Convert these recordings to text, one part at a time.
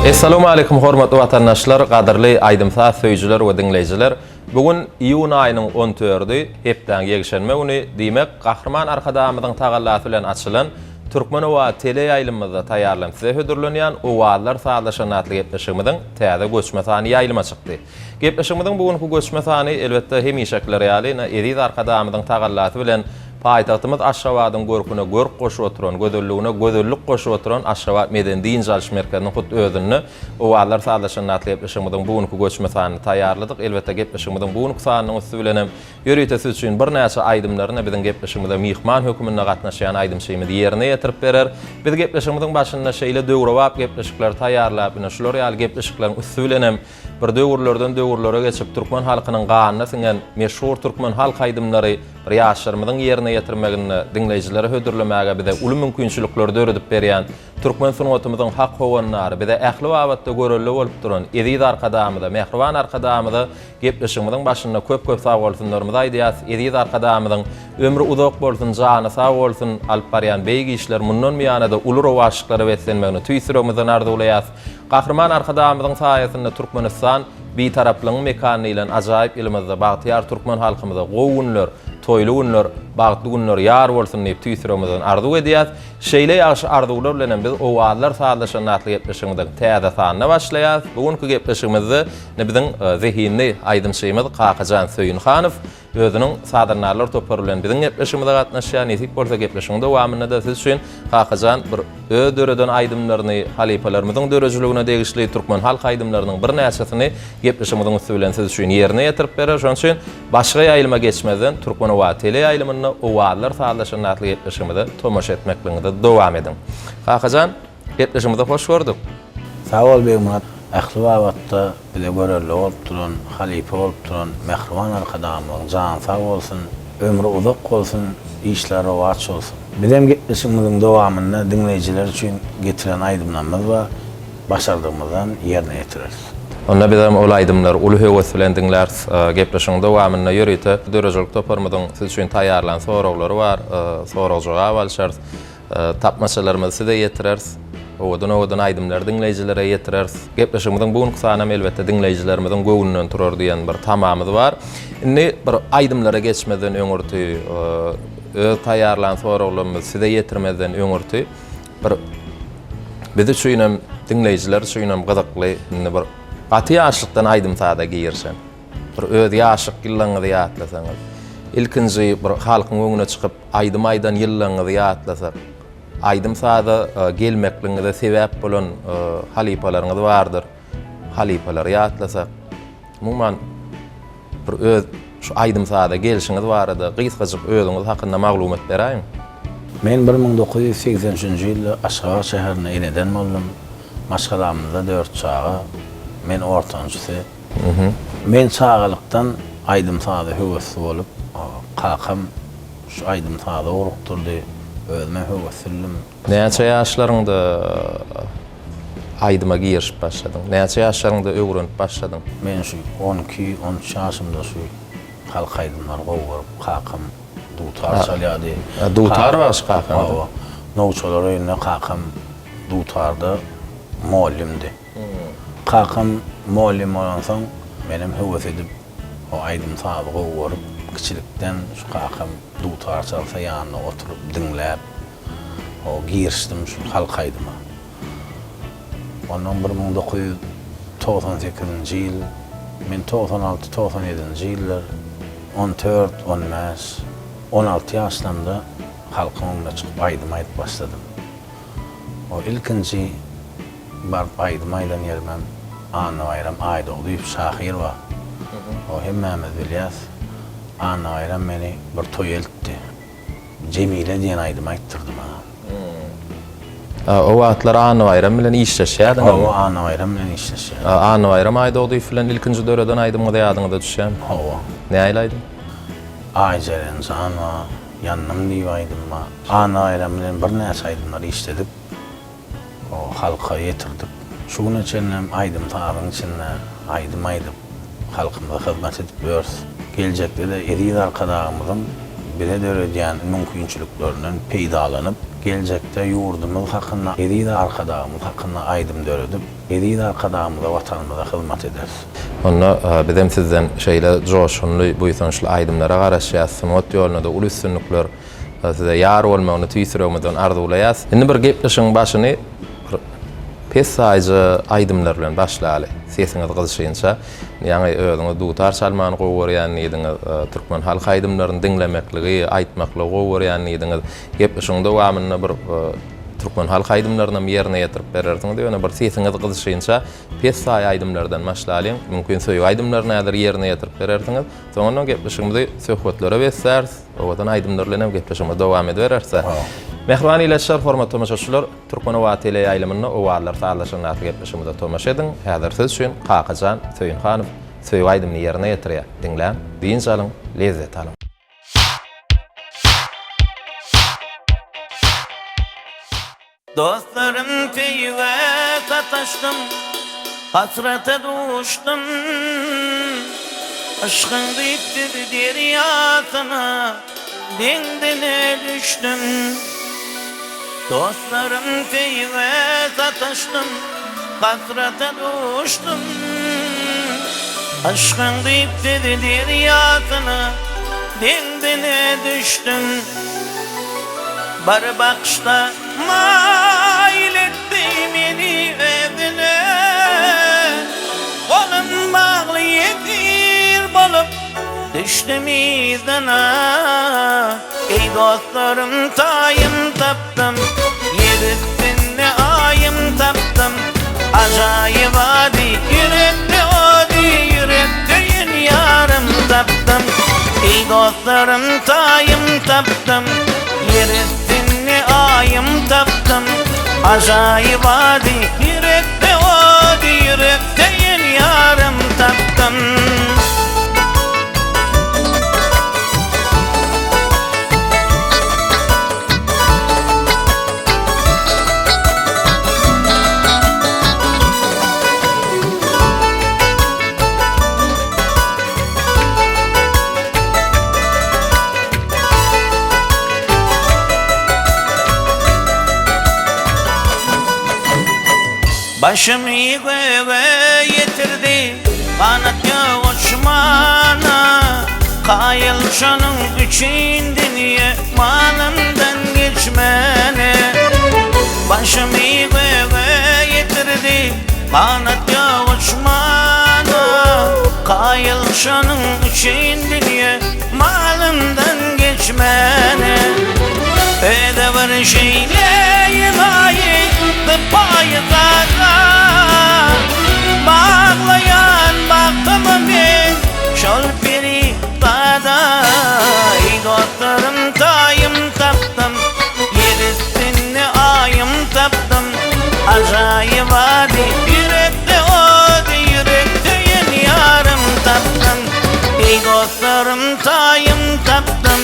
Assalamu alaykum hormatly watandaşlar, gaderli aýdymsa söýjüler we dinleýijiler. Bugün iýun aýynyň 14-i, hepden ýegişenme güni diýmek Gahrman arkadamyzyň tagallaty bilen açylan Türkmen we tele ýaýlymyzda taýýarlan size hödürlenýän owallar saglaşan atly gepleşigimiziň täze göçme sany ýaýlyma çykdy. Gepleşigimiziň bugünkü göçme sany elbetde hemişekler ýaly, Ediz arkadamyzyň tagallaty bilen paýtagtymyz Aşgabatyň görküne görk goşup oturan, gödölligine gödöllük goşup oturan Aşgabat Medeni Jalş merkeziniň hut özünü owallar saglaşan atly gepleşigimiziň bugünkü göçme sanyny taýýarladyk. Elbetde gepleşigimiziň bugünkü sanynyň üstü bilenem ýöretesi üçin bir näçe aýdymlaryny biziň gepleşigimizde mihman höküminde gatnaşýan aýdymçymy ýerine ýetirip berer. Biz gepleşigimiziň başynda şeýle döwrewap gepleşikler taýýarlap, ine şular ýaly gepleşiklerin üstü bilenem bir döwürlerden döwürlere geçip Türkmen halkynyň ganyna siňen meşhur Türkmen halk aýdymlary bir ýaşlarymyzyň ýerine ýetirmegini dinleýijilere hödürlemäge bize uly mümkinçilikleri öredip berýän Türkmen sunatymyzyň hak howanlary bize ähli wagtda görelli bolup duran Ediz arkadamyda, Mehriban arkadamyda gepleşigimiziň başynda köp sag bolsunlarymyz aýdýas. Ediz arkadamyzyň ömrü uzak bolsun, jany sag bolsun, alyp barýan beýgi işler mundan miýanada uly rowaşlyklary wetlenmegini tüýsüremizden arzuwlaýas. Gahrman arkadamyzyň saýasynda Türkmenistan bir taraplyň mekany bilen ajaýyp elimizde bagtyar Türkmen halkymyza gowunlar, toyly günler, bagtly günler ýar bolsun diýip tüýsüremizden arzuw edýäs. Şeýle ýaşy arzuwlar bilen biz owallar saglaşan atly gepleşigimizde täze sanyna başlaýas. Bugünkü gepleşigimizde biziň zehinli aýdymçymyz Kakajan Söýünhanow özüniň sadyrnarlar topary bilen biziň gepleşigimizde gatnaşýan. Etik bolsa gepleşigimizde wamyna da siz üçin Kakajan bir ödöreden aýdymlaryny halipalarynyň dörejiligine degişli Türkmen halk aýdymlarynyň bir näçesini gepleşigimiziň üstü bilen siz üçin ýerine ýetirip berer. Şoň üçin başga ýaýlyma geçmeden Türkmen we tele ýaýlymyny owallar saglaşan atly gepleşigimizde tomaş etmekliginde dowam edin. Kakajan, gepleşigimizde hoş gördük. Sag ol Beýmurat. Ähli wagtda bile görelli bolup duran, halipa bolup duran Mehriban arkadamyň jany sag bolsun, ömrü uzak bolsun, işleri rowaç bolsun. Bizim gepleşigimiziň dowamyny dinleýijiler üçin getiren aýdymlarymyz we başardygymyzdan ýerine ýetireriz. Onda bizim ol aýdymlar uly höwes bilen dinler gepleşigimiň dowamyny ýörete dörejilik toparmadan siz üçin taýýarlan soraglary bar, sorag jogap alşar, tapmaçalarymyzy size ýetireriz. Owadan aýdymlar dinleýijilere ýetireriz. Gepleşigimiziň bugünkü sany elbetde dinleýijilerimiziň göwünden turar diýen bir tamamyz bar. Indi bir aýdymlara geçmeden öňürti öz taýýarlan soraglarymyzy size ýetirmeden öňürti bir bizi şuýnam dinleýijiler şuýnam gyzykly bir Batı ýaşlykdan aýdymsada giyirsen. Bir öz ýaşlyk ýyllaňyzy ýatlasaňyz. Ilkinji bir halkyň öňüne çykyp aýdym-aýdan ýyllaňyzy ýatlasak. Aýdymsada gelmekliňizde sebäp bolan halipalaryňyz bardyr. Halipalar ýatlasak. Mumman bir öz şu aýdymsada gelişiňiz barada gysgaçyk özüňiz hakynda maglumat berýän. Men 1983-nji ýylda Aşgabat şäherine eneden boldum. Maşgalamyzda 4 çağı. Men ortanjysy. Men çağalykdan aýdymsada höwesli bolup, kakam şu aýdymsada urukturdy. Özüme höweslidim. Näçe ýaşlaryňda aýdyma girişip başladyň? Näçe ýaşlaryňda öwrenip başladyň? Men şu 12-13 ýaşymda şu halk aýdymlary gowurup, kakam dutar çalýady. Dutar baş kakam. Nowçalar öýüne kakam dutarda muallimdi. Kakam muallim bolansoň menem höwes edip o aýdymsada gowurup kiçilikden şu kakam dutar çalsa ýanyna oturup dinläp o girişdim şu halk aýdyma. Ondan 1998-nji ýyl, men 96-97-nji ýyllar 14, 15, 16 ýaşlarymda halkyň öňüne çykyp aýdym aýdyp başladym. O ilkinji barp aýdym aýdan ýermem Ana Bayram Aýdoğlu diýip şahyr bar. O hemmemiz bilýäs. Ana Bayram meni bir toý eltdi. Jemile diýen aýdym aýtdyrdy bana. O wagtlar Ana Bayram bilen işleşýärdiň. O Ana Bayram bilen işleşýär. Ana Bayram Aýdoğlu bilen ilkinji döwreden aýdymyňyza ýadyňyza düşýär. Näme aýdym? Aýjaren jana, ýannym diýip aýdymma. Ana Bayram bilen bir näçe aýdymlar işledik. O halka ýetirdik. Şuň üçin aýdym taýyň içinde aýdym aýdyp halkymyza hyzmat edip börs. Geljekde de Ediz arkadamyzyň bile döredýän mümkinçiliklerinden peýdalanyp gelecekte yurdumuz hakkında, ediyde arkadağımız hakkında aydım döredip, ediyde arkadağımıza, vatanımıza hizmet ederiz. Onu bizim sizden şeyle coşunlu, buysanşlı aydımlara garaşyasın, ot yoluna da ulu üstünlükler size yar olma, onu tüysürömeden arzulayas. Şimdi bir gepleşin başını pes sayıcı aydımlar bilen başlayalı. Sesiniz kızışıyınca, yani özüňiz dutar salman goýarýan ýediňiz, Türkmen halk aydymlaryny dinlemekliği, aýtmaklygy goýarýan ýediňiz. Gepleşiň dowamyny bir Türkmen halk aydymlaryna ýerine ýetirip bererdiňiz diýene bir sesiniz kızışıyınca pes saý aydymlardan başlaýan, mümkin söýüp aydymlaryny ýa-da ýerine ýetirip bererdiňiz. Soňra gepleşiňizi söhbetlere bersärs, owadan aydymlar bilen gepleşiňiz dowam edererse. Mehrbani iletişler format tomaşaçylar Türkmen Owa tele ýaýlamyny owalar taýlaşyna gepleşigimizde tomaş edin. Häzir siz üçin Qaqajan Söýünxanow söýüp aýdymny ýerine ýetirýär. Dinläň, diýin salyň, lezzet alyň. Dostlarım teyve sataştım, hasrete düştüm. Aşkın bitti deryasına, dengdene düştüm. Dostlarım teyve sataştım, hasrete düştüm. Aşkın bitti deryasına, dengdene düştüm. Bar bakışta mail etti beni evine, kolum bağlı yetir bolup düştüm izine. Ey dostlarım tayım taptım, yer üstünde ayım taptım. Acayip adi yürekli adi yürekteyin yarım taptım. Ey dostlarım tayım taptım, yer üstünde ayım taptım. Acayip adi yürekte adi yürekteyin yarım taptım. Başımı göğe getirdi kanat uçmana, kayılşanın içinde niye malımdan geçmene. Başımı göğe getirdi kanat uçmana, kayılşanın içinde niye malımdan geçmene. Öde bir şeyleyim ayıktı payıza, bağlayan baktımı ben şol peri dada. Ey dostlarım tayım taptım, yer üstünde ayım taptım. Acayip adi yürekte adi yürekteyin yarım taptım. Ey dostlarım tayım taptım,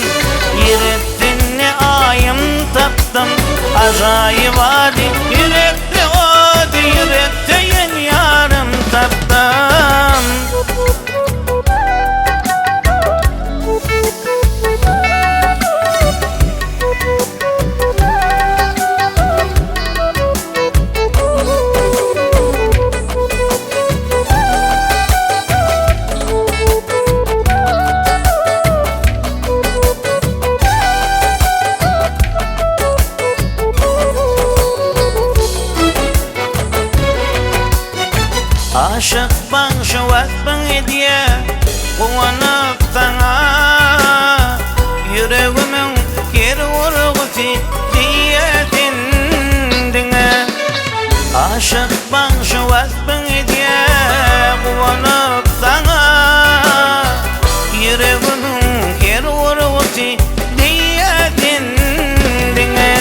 yer üstünde ayım taptım. Acayip adi yürekte adi yürekteyin yarım taptım. Aşık ben şövet ben hediye kuvanıp sana, yüreğimin geri vurgusu diyetin dine. Aşık ben şövet ben hediye kuvanıp sana, yüreğimin geri vurgusu diyetin dine.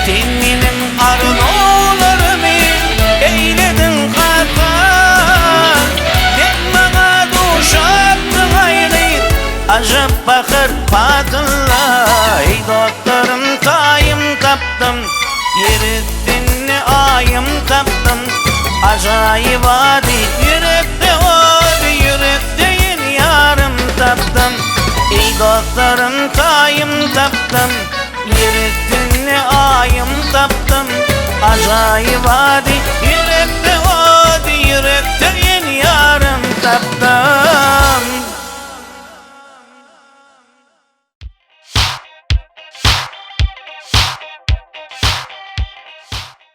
Teninin arzularımı eyledin kata, denmana duşattın ayrı acıp bakır patınla. Ey dostlarım tayım taptım, yer üstünde ayım taptım. Acayip adi yürekte adi yürekteyin yarım taptım. Ey dostlarım tayım taptım, Yerettinli ayım taptım. Acayip adi yürekte odi, yürekte yeni yarım taptım.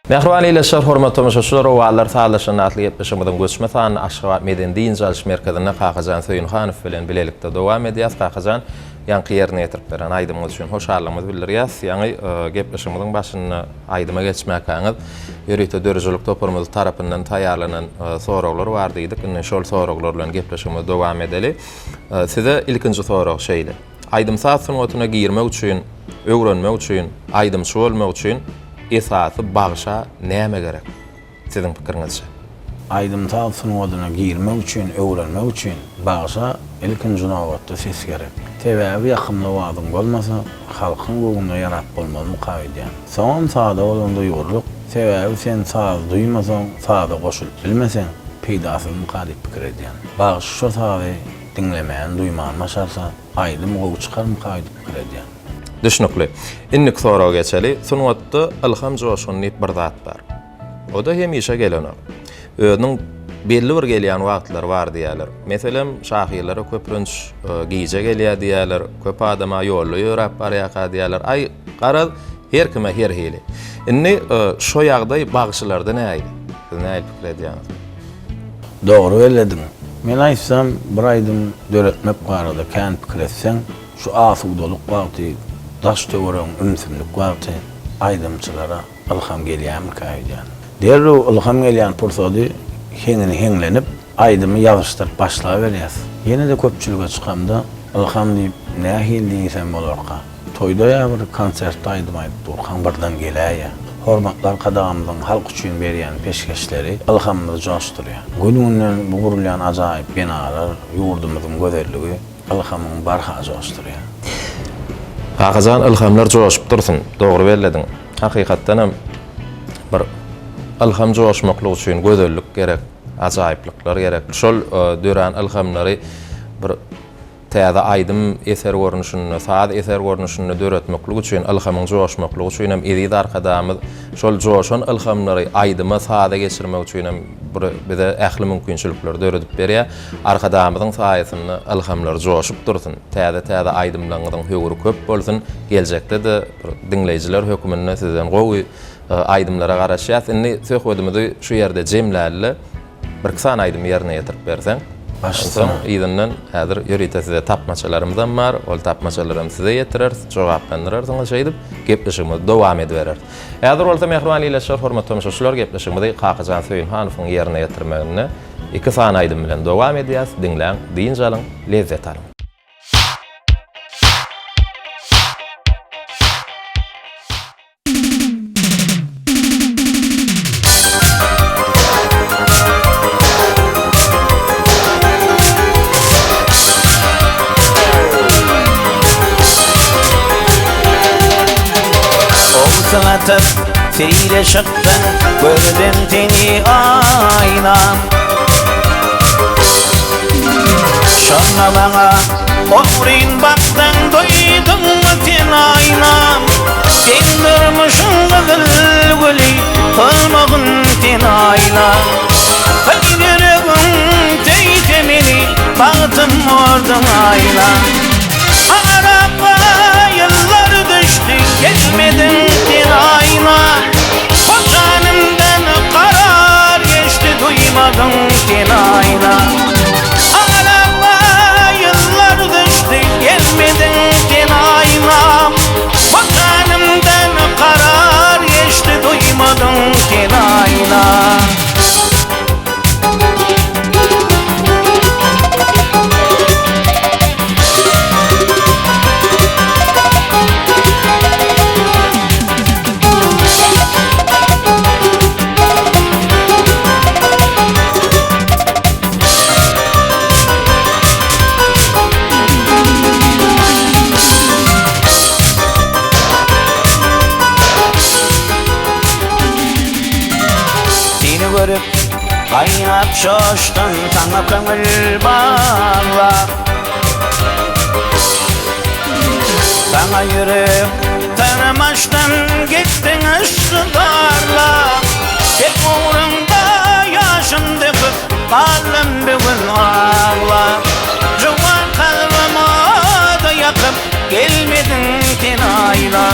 Mehriban ýylyşlar, hormat tamaşaçylar, owalar sağlaşan atly ýetmişimden göçmesen Aşgabat Meden Din Jalş merkezine Kakajan Söýünhanow bilen bilelikde dowam edýäs. Kakajan ýanky ýerine ýetirip beren aýdymyz üçin hoşallygymyzy bildirýäs. Ýani gepleşigimiziň başyna aýdyma geçmäkäňiz ýörükde dörjülük toparymyz tarapyndan taýýarlanan soraglar bar diýdik. Indi şol soraglar bilen gepleşigimiz dowam edeli. Size ilkinji sorag şeýle. Aýdym saatsyna girmek üçin, öwrenmek üçin, aýdymçy bolmak üçin esasy bagşa näme gerek? Sizin pikiriňizçe. Aýdymsal sunuwadyna girmek üçin, öwrenmek üçin bagşa ilkinji nowatda ses gerek. Täbäbi ýakymly wadym bolmasa, halkyň gowuna ýarat bolmaly kaýdýan. Soň sada bolanda ýorluk, täbäbi sen saz duýmasaň, sada goşulyp bilmesen, peýdasy mukadyp pikir edýän. Bagşa şo sady dinlemäň, duýman maşarsa, aýdym gowy çykarmy kaýdyp pikir edýän. Düşnükli. Innik sorağa geçeli. Sunwatda ilham joşuny bir zat bar. O da hemişe gelener. Özüniň belli bir gelýän wagtlar bar diýerler. Meselem şahyrlara köprünç giýje gelýär diýerler. Köp adama ýolly ýörep barýaka diýerler. Ay garaz her kime her hili. Inni şo ýagdaý bagşylarda näýdi? Siz näme pikir edýäňiz? Dogry belledin. Men aýtsam, bir aýdym döretmek barada kän pikir etseň, şu asugdoluk wagty, daş töweren ümsünlik wagty aýdymçylara ilham gelýärmi kaýdýan. Derrew ilham gelýän pursady henglenip aýdymy ýazyşdyryp başlap berýär. Ýene de köpçülüge çykamda ilham diýip nähil diýsen bolarka. Toýda ýa bir konsertde aýdym aýdyp durkan birden gelýär. Hormatlar kadamyň halk üçin berýän peşkeşleri ilhammy joşdurýar. Gününden bu gurulýan ajaýyp binalar, ýurdumyzyň gözelligi ilhamyň barha joşdurýar. Kakajan ilhamlar joşup dursun. Dogry belledin. Hakykatdan bir ilham joşmaklyk üçin gözellik gerek, ajaýyplyklar gerek. Şol dören ilhamlary bir täze aýdym eser görnüşini, saat eser görnüşini döretmeklik üçin, ilhamyň joşmaklyk üçin hem edi arkadamyz şol joşan ilhamlary aýdyma saata geçirmek üçin hem bize ähli mümkinçilikler döredip berýär. Arkadamyzyň saýasyny ilhamlar joşup dursun. Täze aýdymlaryň höwüri köp bolsun. Geljekde de dinleýijiler hökümine sizden gowy aýdymlara garaşýar. Indi söhbetimizi şu ýerde jemläli bir kısan aýdym ýerine ýetirip berseň. Başlasan ýygynyň häzir ýörite size tapmaçalarymyzdan bar, ol tapmaçalarym size ýetirer, jogaplandyrarsyňyz şeýdip gepleşigimiz dowam ediberer. Häzir bolsa mehriban ýylyşlar, hormatly tamaşaçylar, gepleşigimizi Kakajan Söýünhanowyň ýerine ýetirmegine iki san aýdym bilen dowam edýäs. Dinläň, diýin jalyň, lezzet alyň. Sığatıp seyre çıktın, gördüm seni aynam. Şonna bana oturin baktın, duydun mu sen aynam. Sen durmuşun kızıl gülü, olmağın sen aynam. Fakirgün teyze beni, baktım ordun aynam. Araba yıllar düştü, geçmedin sen ayna. Boşanımdan karar geçti, duymadın sen ayna. Araba yıllar düştü, geçmedin sen ayna. Boşanımdan karar geçti, duymadın sen ayna. Görüp kaynap şoştun, sana kömül bağlar. Sana yürüp baştan gittin ışıklarla. Tek uğrunda yaşım döküp kaldım bugün ağla. Juwan kalbime da yakıp gelmedin tenayla.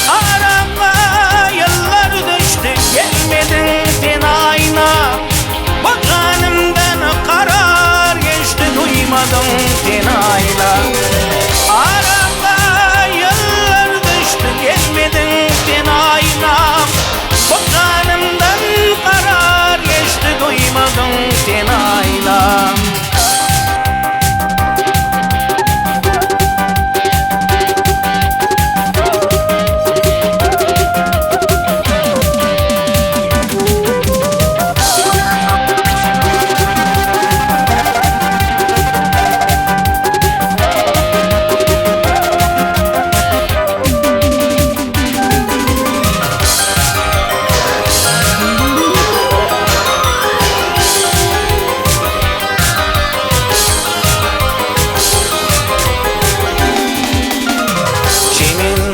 Arama yıllar düştü gelmedin tenayla. Bu canımdan karar geçti duymadım tenayla. Arama yıllar düştü gelmedin tenayla. Bu canımdan karar geçti duymadım tenayla.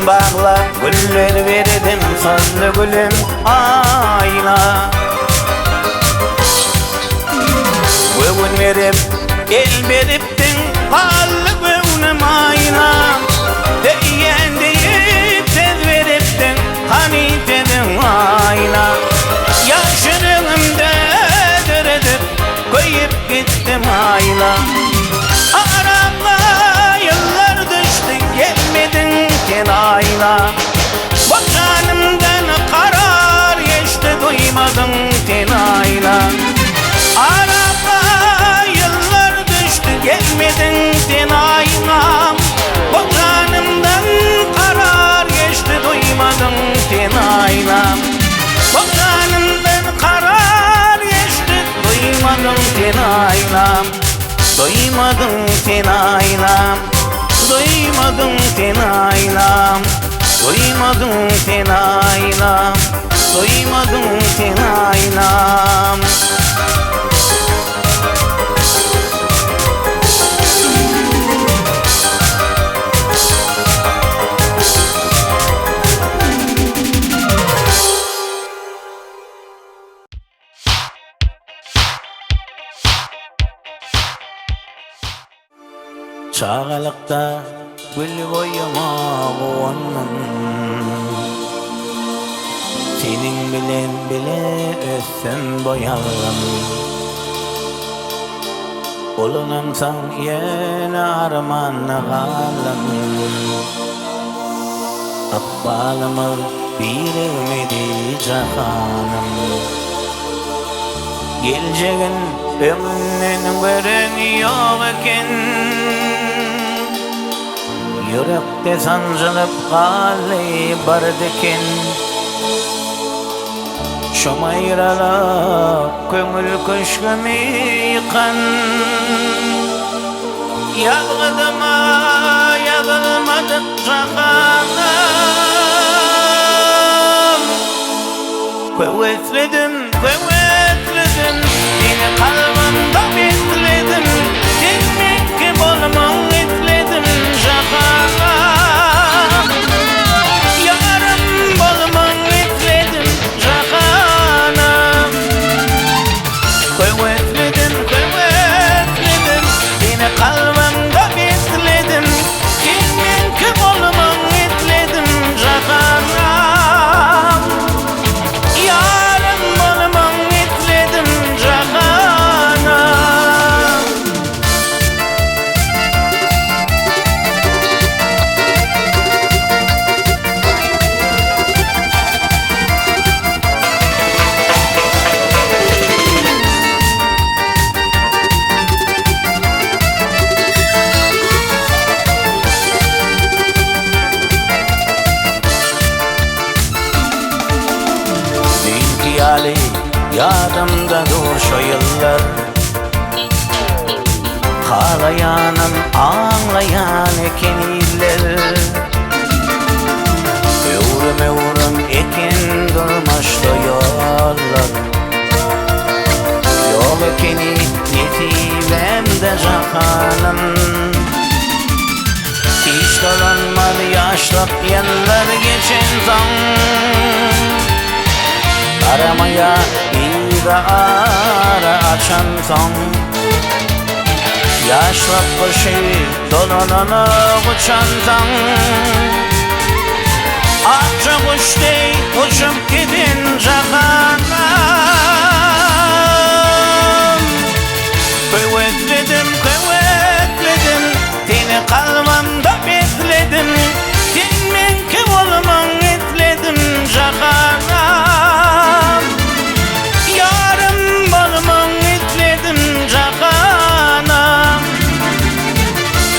Bağla güller verdim sazlı gülüm ayla. Göğün verip el veriptin hallı göğünüm ayla. Deyen deyip tez veriptin hanifedin ayla. Yaşınımda döredip koyup gittim ayla. Arama yıllar düştü gelmedin tenayla. Bu canımdan karar geçti duymadım tenayla. Arama yıllar düştü gelmedin tenayla. Bu canımdan karar geçti duymadım tenayla. Bu canımdan karar geçti duymadım tenayla. Duymadım tenayla. Duymadım tenaylam, duymadım tenaylam, duymadım tenaylam. Çağalıkta gül boyama onman. Senin bilen bile össem boyalım. Olunamsan yine armanla kalım. Akbalımı bilmedi cahanım. Geleceğin ömrünün gören yok eken. Yürekte sancılıp kalli bardıken. Şomayrala köngül köşkümü yıkan. Yağlıma yağılmadık cahanım. Kuvvetledim, kuvvetledim, yine kalbimde bekledim. Demek ki bolmam etledim cahanım. Yarım bolmam etledim cahanım. Kuvvetledim, kuvvetledim, yine kalbimde bekledim. Demek ki bolmam etledim cahanım. Yarım bolmam etledim cahanım. Hali yadımda dur şu yıllar. Ağlayanım ağlayan ekeniler. Evrim evrim eken durmaşta yollar. Yol ekeni netivemde cahanım. Hiç dolanmadı yaşlık yıllar aramaya ira ara açan son yaşlap başı dolanana uçandan akça kuştey uçup gidin cahanam kıyvetledim seni kalbimde bekledim senin kim olman etledim cahanam yarım balımın etledim cahanam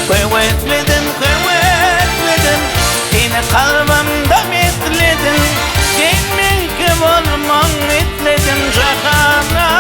kıyvetledim seni kalbimde bekledim senin kim olman etledim cahanam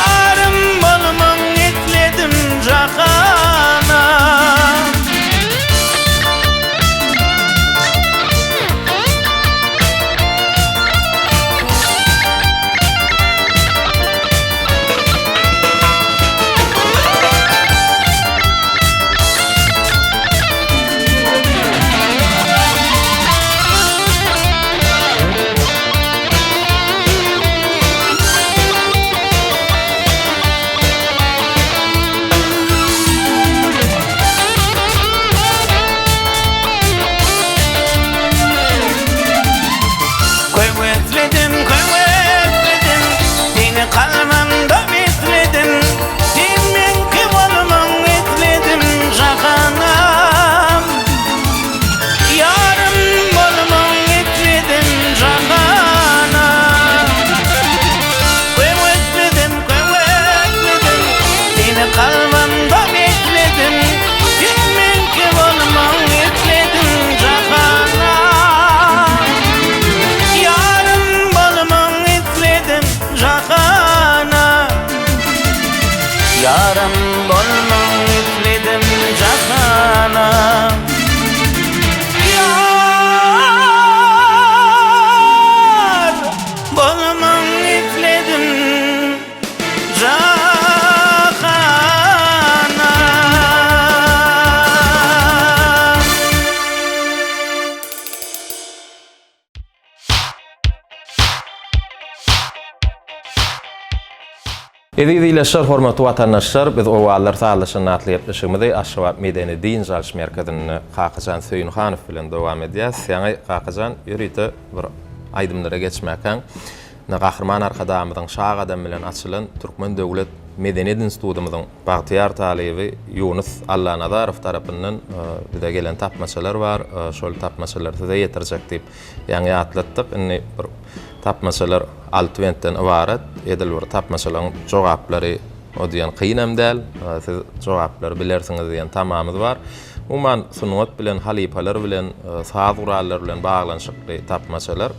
yarım balımın etledim cahanam yarım bolmam etledim cahanam yar bolmam etledim cahanam Edidileşler, hormatly watandaşlar, biz owallar sağlaşyny atlyapdyşymyzy Aşgabat Medeni Din Jalş Merkezinden Kakajan Söýünhanow bilen dowam edýäs. Ýa-ni Kakajan ýüride bir aýdymlara geçmäkäň. Gahryman arkadamyzyň şag adam bilen açylan Türkmen Döwlet Medeniyet Institutymyzyň Bagtyar talibi Yunus Alla Nazarow tarapyndan bize gelen tapmaçalar bar. Şol tapmaçalar size ýetirjek diýip ýa-ni atlatdyk. Indi bir tapmaçalar 6 bentden ibaret. Edil bir tapmaçalaryň jogaplary o diýen kyn hem däl. Siz jogaplary bilersiňiz diýen tamamyz bar. Umman sunnet bilen halipalar bilen saz gurallar bilen baglanyşykly tapmaçalar.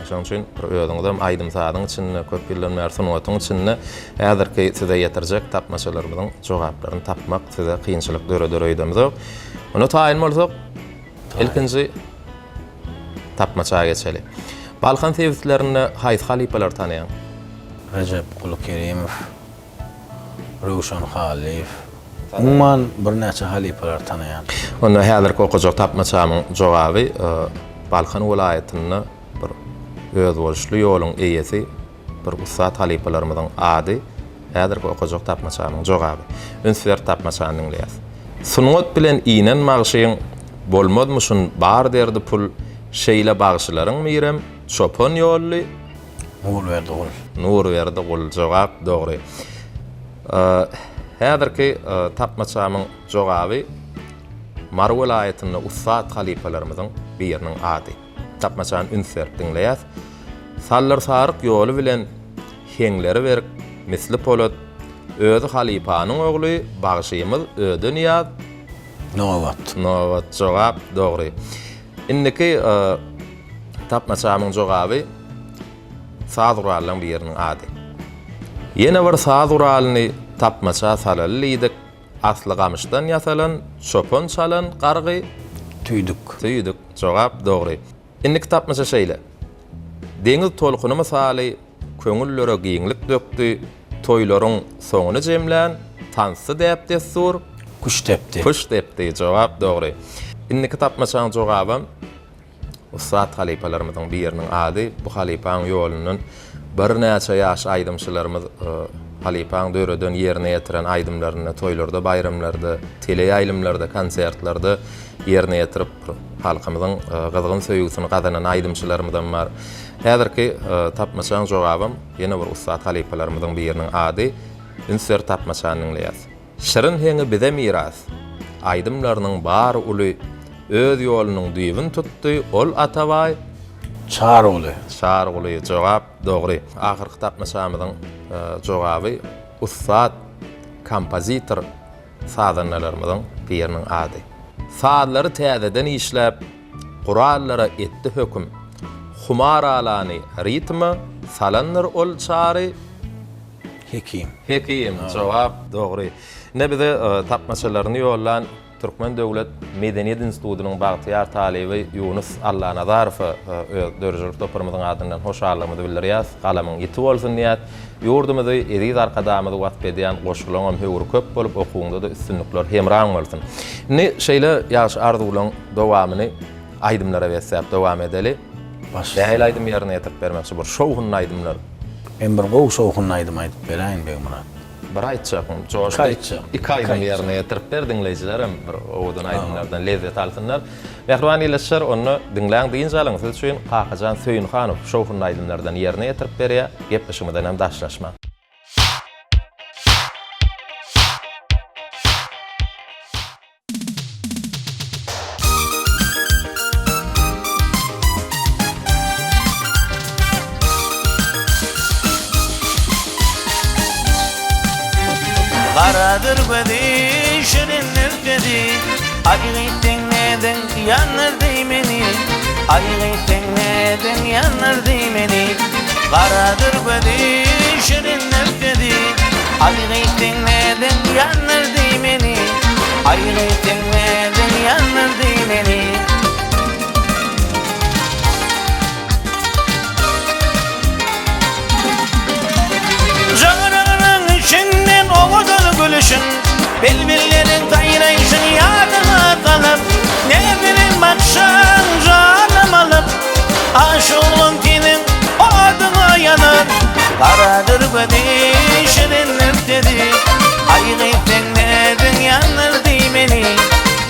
Şoň üçin öýüňizem aýdym sadyň içinde köp ýyllar mer sunnetyň içinde häzirki size ýetirjek tapmaçalaryň jogaplaryny tapmak size kynçylyk döredöreýdimiz. Onu taýin bolsak, ilkinji tapmaçaga geçeli. Balkan sevitlerini haýsy halipalar tanıyan? Recep Qulkerimov, Ruşan Halif, umman bir näçe halipalar tanıyan. Onu häzirki okujak tapmaçamyň jogaby Balkan welaýatyny bir öz boluşly ýoluň eýesi bir ussat halipalarymyzyň ady häzirki okujak tapmaçamyň jogaby. Ünsüwer tapmaçany dinleýäs. Sunnet bilen inen magşyň bolmadmyşyn bar derdi pul şeýle bagşylaryň mirem çopon ýolly nur berdi gul jogap dogry. Häzirki tapmaçamyň jogaby Mar welaýatyny ussat halipalarymyzyň biriniň ady. Tapmaçany ünsüwer dinleýäs. Sallar saryk ýoly bilen heňleri berip misli polat özü halipanyň ogly bagşymyz öden ýaz Nowat jogap dogry. Indiki tapmaçamyň jogaby saz guralyň biriniň ady. Ýene bir saz guralyny tapmaça salallydyk. Asly gamyşdan ýasalan, çopon çalan gargy tüýdük. Jogap dogry. Indiki tapmaça şeýle. Deňiz tolkuny mysaly köňüllere giňlik dökdi, toýlaryň soňuny jemlän, tansy däp desur, kuş tepdi. Jogap dogry. Indiki tapmaçaň jogabam ussat halipalarymyzyň biriniň ady. Bu halipaň ýolunun bir näçe ýaş aýdymçylarymyz halipaň döredön ýerine ýetiren aýdymlaryny toýlarda, bayramlarda, tele ýaýlymlarda, konsertlarda ýerine ýetirip halkymyzyň gyzgyn söýgüsini gazanan aýdymçylarymyzdan bar. Häzirki tapmaçaň jogabym ýene bir ussat halipalarymyzyň biriniň ady. Ünsür tapmaçanyň leýas. Şirin heňi bize miras. Aýdymlarynyň bary uly öz ýolunyň düýbün tutdy. Ol Atabay Çaroğlu. Çargıly jogap dogry. Ahyrky tapmaçamyzyň jogaby ussat kompozitor sadanlarymyzyň biriniň ady. Saadlary täzeden işläp, Qur'anlara etdi höküm. Humar alany ritmi salanlar ol çary Hekim. Hekim, jogap dogry. Ne bize tapmaçalaryny ýollan Türkmen Döwlet Medeniýet Institutynyň bagtyar talibi Yunus Alla Nazarow dörjülük toparmyzyň adyndan hoşallygymyzy bildirýär. Galamyň ýeti bolsun diýär. Ýurdumyzy ediz arkadamyzy wagt edýän goşulaňam höwür köp bolup okuwunda da üstünlikler hemraň bolsun. Ne şeýle ýaş arzuwlaň dowamyny aýdymlara bersäp dowam edeli. Nähil aýdym ýerine ýetirip bermekçi bir şowhun aýdymlar. Ben bir gow şowhun aýdym aýdyp beraýyn Begmurat. Bir aýtjakym, joşda 2 aýdym ýerine ýetirip berdiňleýjilerim, bir owdan aýdymlardan lezzet alsynlar. Mehriban ýeleşer onu dinläň diýince alyň siz üçin Kakajan Söýünhanow şowhun aýdymlardan ýerine ýetirip berýär, gepleşmeden hem daşlaşma. Karadır bedi, şirinler dedi. Ayrıydın neden yanır değmeni. Ayrıydın neden yanır değmeni. Karadır bedi, şirinler dedi. Ayrıydın neden yanır değmeni. Ayrıydın neden yanır değmeni. Canının içinden oğudur gülüşün. Bilbillerin tayrayışın yadıma kalıp. Ne bilin bakşan canım alıp. Aşığın kinin oduna yanır. Karadır bedi şirinler dedi. Ayrıydın neden yanır değmeni.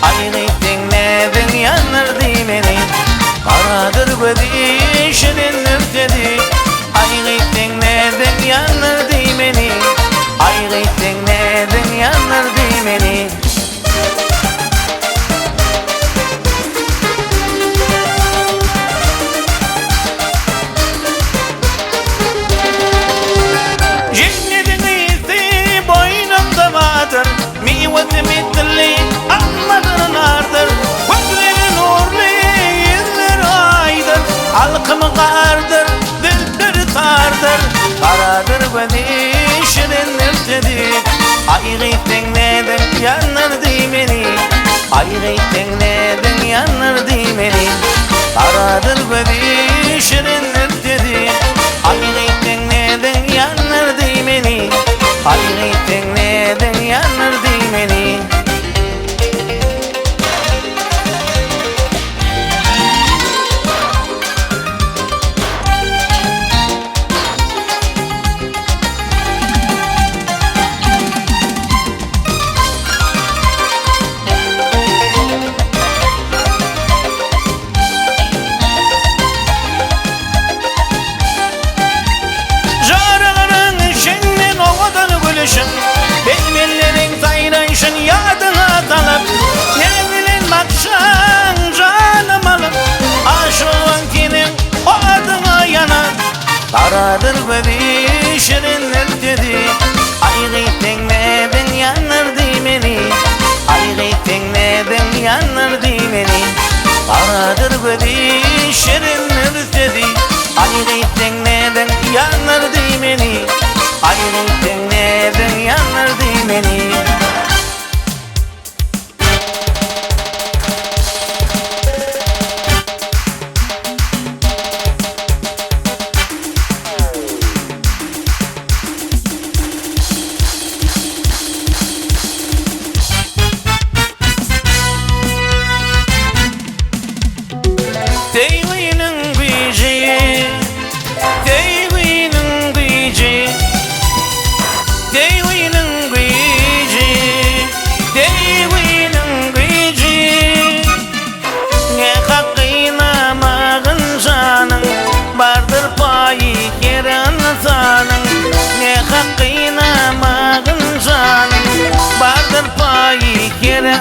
Ayrıydın neden yanır değmeni. Karadır bedi şirinler dedi. Ayrıydın neden yanır değmeni. Ayrıydın neden yanır değmeni. Cennetin iyisi boynumda vardır. Meyveti mitli anmadın nardır. Gözleri nurlu yüzleri aydır. Halkımı kardır, düldür tardır. Karadır beni şirinler dedi. Ayrıydın neden yanır değmeni. Ayrıydın neden yanır değmeni. Karadır beni şirinler dedi. Ayrıydın neden yanır değmeni. Ayrıydın neden yanır değmeni. Bilmillerin tayrayışın yadına kalıp. Ne bilin bakşan canım alıp. Aşığın kinin oduna yanar. Karadır bedi şirinler dedi. Ayrıydın neden yanır değmeni. Ayrıydın neden yanır değmeni. Karadır bedi şirinler dedi. Ayrıydın neden yanır değmeni. Ayrıydın neden yanır değmeni. Değme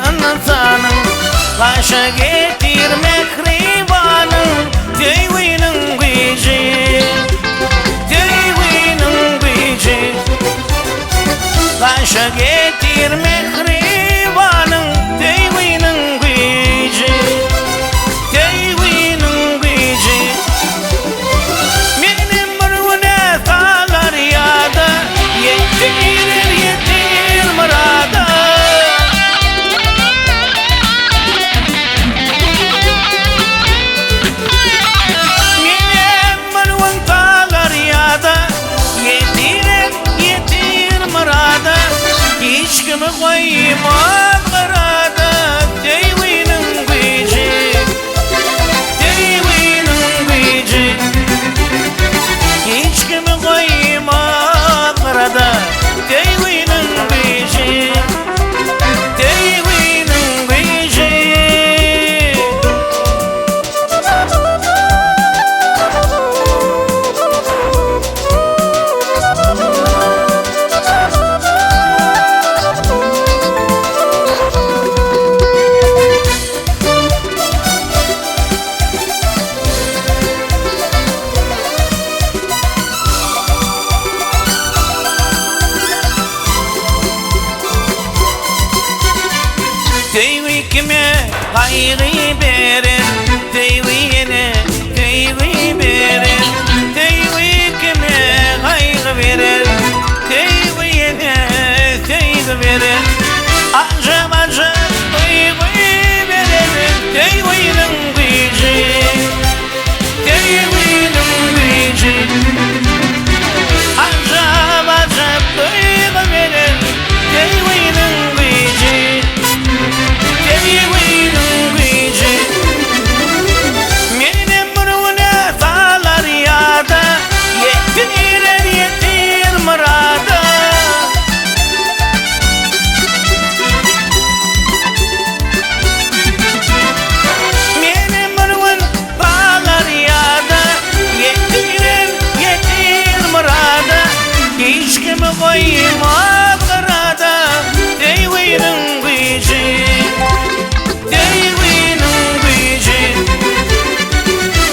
anlatanın Başa getirmek rivanın Teyvinin gücü Teyvinin gücü Başa getirmek rivanın Teyvinin gücü Teyvinin gücü Benim mürvüne sağlar yada Yetir mırada Benim mürvün sağlar yada Yetir mırada Hiç kimi koymaz mırada Teyvinin gücü Teyvinin gücü Hiç kimi koymaz mırada Teyvinin gücü Teyvinin gücü Teyvi kime gayrı verir Teyvine teyvi verir Teyvi kime gayrı verir Teyvine teyvi verir Acım duygu verir Teyvinin gücü Teyvinin gücü Acım duygu verir Teyvinin gücü Teyvinin gücü Benim mürvüne sağlar yada Yetir mırada Benim mürvün sağlar yada Yetir mırada Hiç kimi koymaz kırada Teyvinin gücü Teyvinin gücü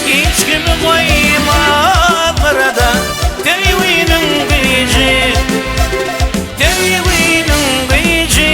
Hiç kimi koymaz kırada Teyvinin gücü Teyvinin gücü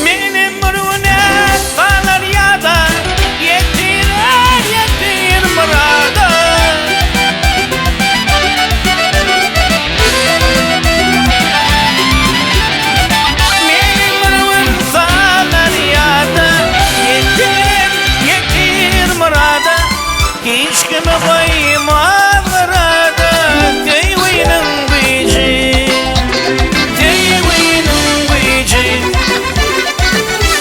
Benim mürvüne sağlar yada Yetir mırada Benim mürvün sağlar yada Yetir mırada Hiç kimi koymaz kırada Teyvinin gücü Teyvinin gücü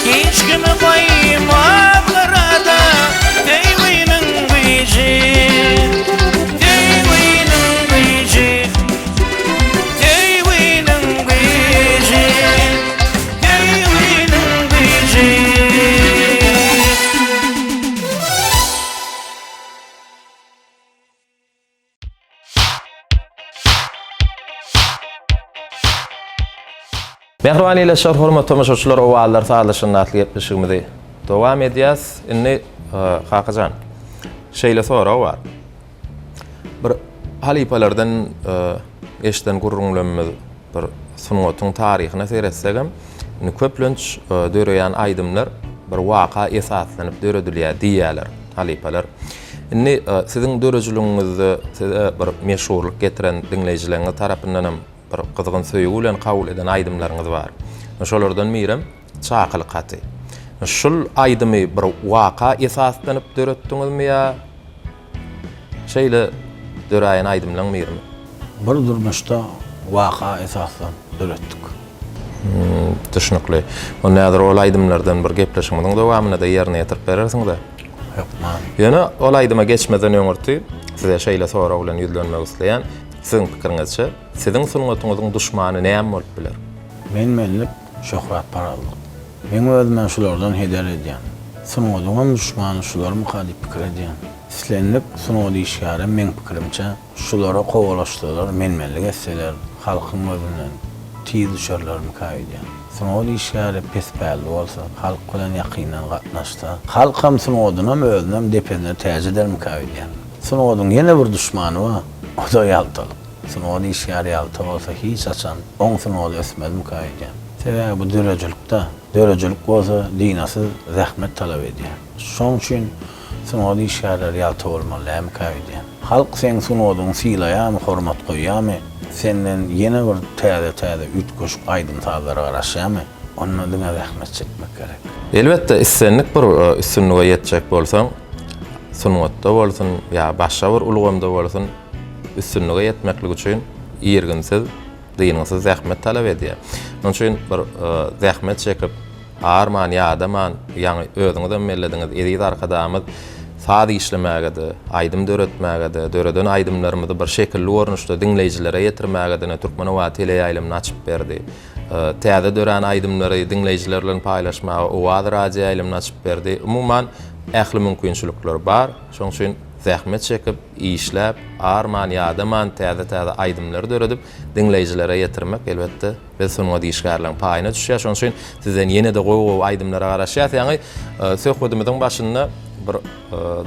Hiç kimi koymaz kırada Teyvinin gücü Teyvinin gücü Teyvinin gücü Teyvinin gücü Mehriban ýylyşar hormat tomaşaçylar owalar sağlaşynatly 70-ňyzy dowam edýäs. Inni Hakajan şeýle sora bar. halipalardan eşden gurrunlanmaz bir sungatın tarihine seyretsegem köplünç döreyen aydımlar bir waka esaslanyp döredilýär diýýärler halipalar. Inni sizin dörejiliňizde bir meşhurluk getiren dinleýijileriniz tarapyndan bir gyzgyn söýgü bilen kabul eden aydymlaryňyz bar. Şolardan birem çakyl gaty. Şol aydymy bir waka esaslanyp döretdiňizmi ýa şeýle döräýän aydymlaryň birimi? Bir durmuşda waka esaslan döretdik. Düşünükli. O näder ol aydymlardan bir gepleşiňiziň dowamyna da ýerine ýetirip berersiň da. Ýokman. Ýöne ol aydyma geçmeden öňürti size şeýle soraw bilen ýüzlenmek isleýän sizin pikiriňizçe sizin sungatyňyzyň duşmany näme bolup biler? Menmenlik, şöhret, paralyk. Men özüme şulardan heder edýän. Sungatyňyň duşmany şular mukadip pikir edýän. Islenip sunugy işgärem men pikirimçe şulara gowalaşdylar, menmenlik etseler, halkyň özünden tiýiz düşerler mukadip. Sunugy işgäre pesbäli bolsa, halk bilen ýakynan gatnaşsa, halk hem sunugydan özünden depender täze eder mukadip. Sunugyň ýene bir duşmany bar, o da ýaltalyk. Sunugy işgäre ýalta bolsa hiç açan, oň sunugy ösmez mukadip. Sebäbi bu dörejilik bolsa dinasy zähmet talap edýär. Şoň üçin sunugy işgärler ýalta bolmaly mukadip. Halk sen sunugyň sylaýamy, hormat goýýamy, senden ýene bir täze ütköşük aydyn taýlara garaşýamy, ondan diňe zähmet çekmek gerek. Elbetde issenlik bir üstünlüge ýetjek bolsaň, sungatda bolsun ýa başga bir ulgamda bolsun üstünlüge ýetmeklik üçin ýerginsiz, dyňysiz zähmet talap edýär. Onuň üçin bir zähmet çekip arman ýa-daman ýa-ni özüňizden mellediňiz edýär arkadamyz sady işlemägedi, aydym döretmägedi, döreden aydymlarymyzy bir şekilli ornuşda dinleýijilere ýetirmägedi, Türkmenova teleýaýlymyny açyp berdi. Täze dören aydymlary dinleýijiler bilen paýlaşmagy, owad radio ýaýlymyny açyp berdi. Umuman ähli mümkinçilikler bar. Şoň üçin zähmet çekip, işläp, arman ýa-daman täze aydymlary döredip dinleýijilere ýetirmek elbetde biz sunugy işgärleň paýyna düşýär. Şoň üçin sizden ýene de gowy aydymlara garaşýar. Ýani söhbetimiziň başynda bir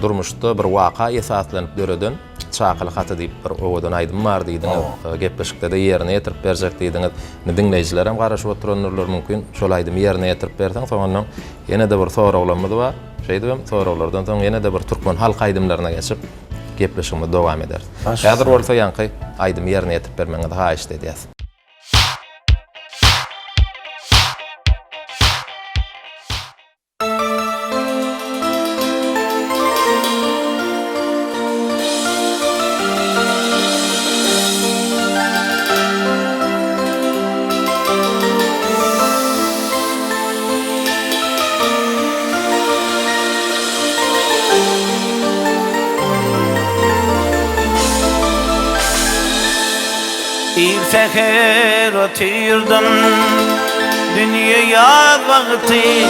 durmuşda bir waka esaslanyp döreden çakyl gaty diýip bir owadan aydym bar diýdiňiz. Gepleşikde de ýerine ýetirip berjek diýdiňiz. Dinleýijiler hem garaşyp oturanlar mümkin. Şol aydym ýerine ýetirip berseň, soňra ýene de bir sorawlarymyz bar. Şeýdibem, sorawlardan soň ýene de bir türkmen halk aydymlaryna geçip gepleşigimiz dowam eder. Häzir bolsa ýanky aydym ýerine ýetirip bermeňizi haýyş edýäs. Bir seher oturdum dünyaya vakti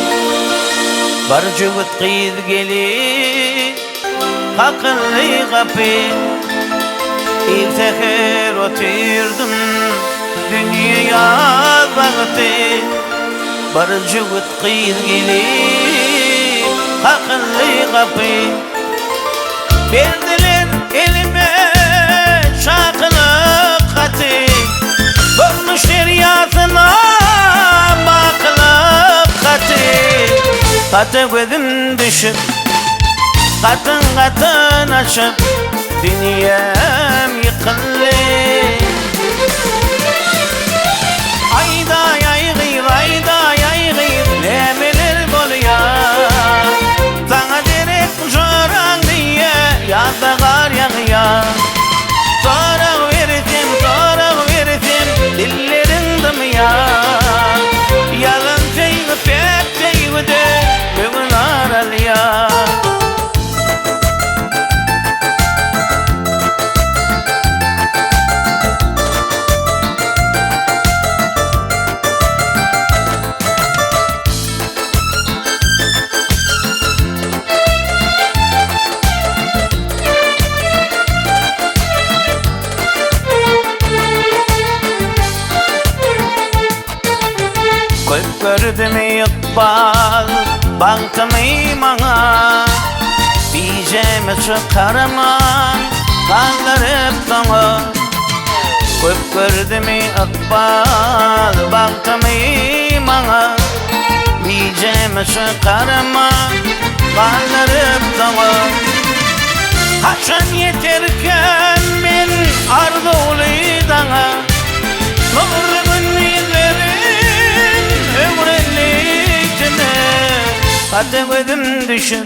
Bar jügüt kıyız geli Kakıllı kapı Bir seher oturdum dünyaya vakti Bar jügüt kıyız geli Kakıllı kapı Verdiler elime şakılı Bulmuş deryasına bakılıp katı gözüm düşüp katın açıp dünyam yıkıldı Ayda yaygıyır nemeler boluyar Sana derek joran diye yazda kar yağıyar Sonra verdim dillerin dımıyar Yalan teygi pek teygi de bugün aralıyar Gördüm iqbal, baktım imana Diyeceğime çok karaman kaldırıp sana. Köp gördümi ıkbal baktımı bana. Diyeceğim şu karıma kaldırıp sana. Kaçan yeterken ben Ardoğlu'dana. Nurgun yüzlerin ömrelliğine. Katı gözüm düşün,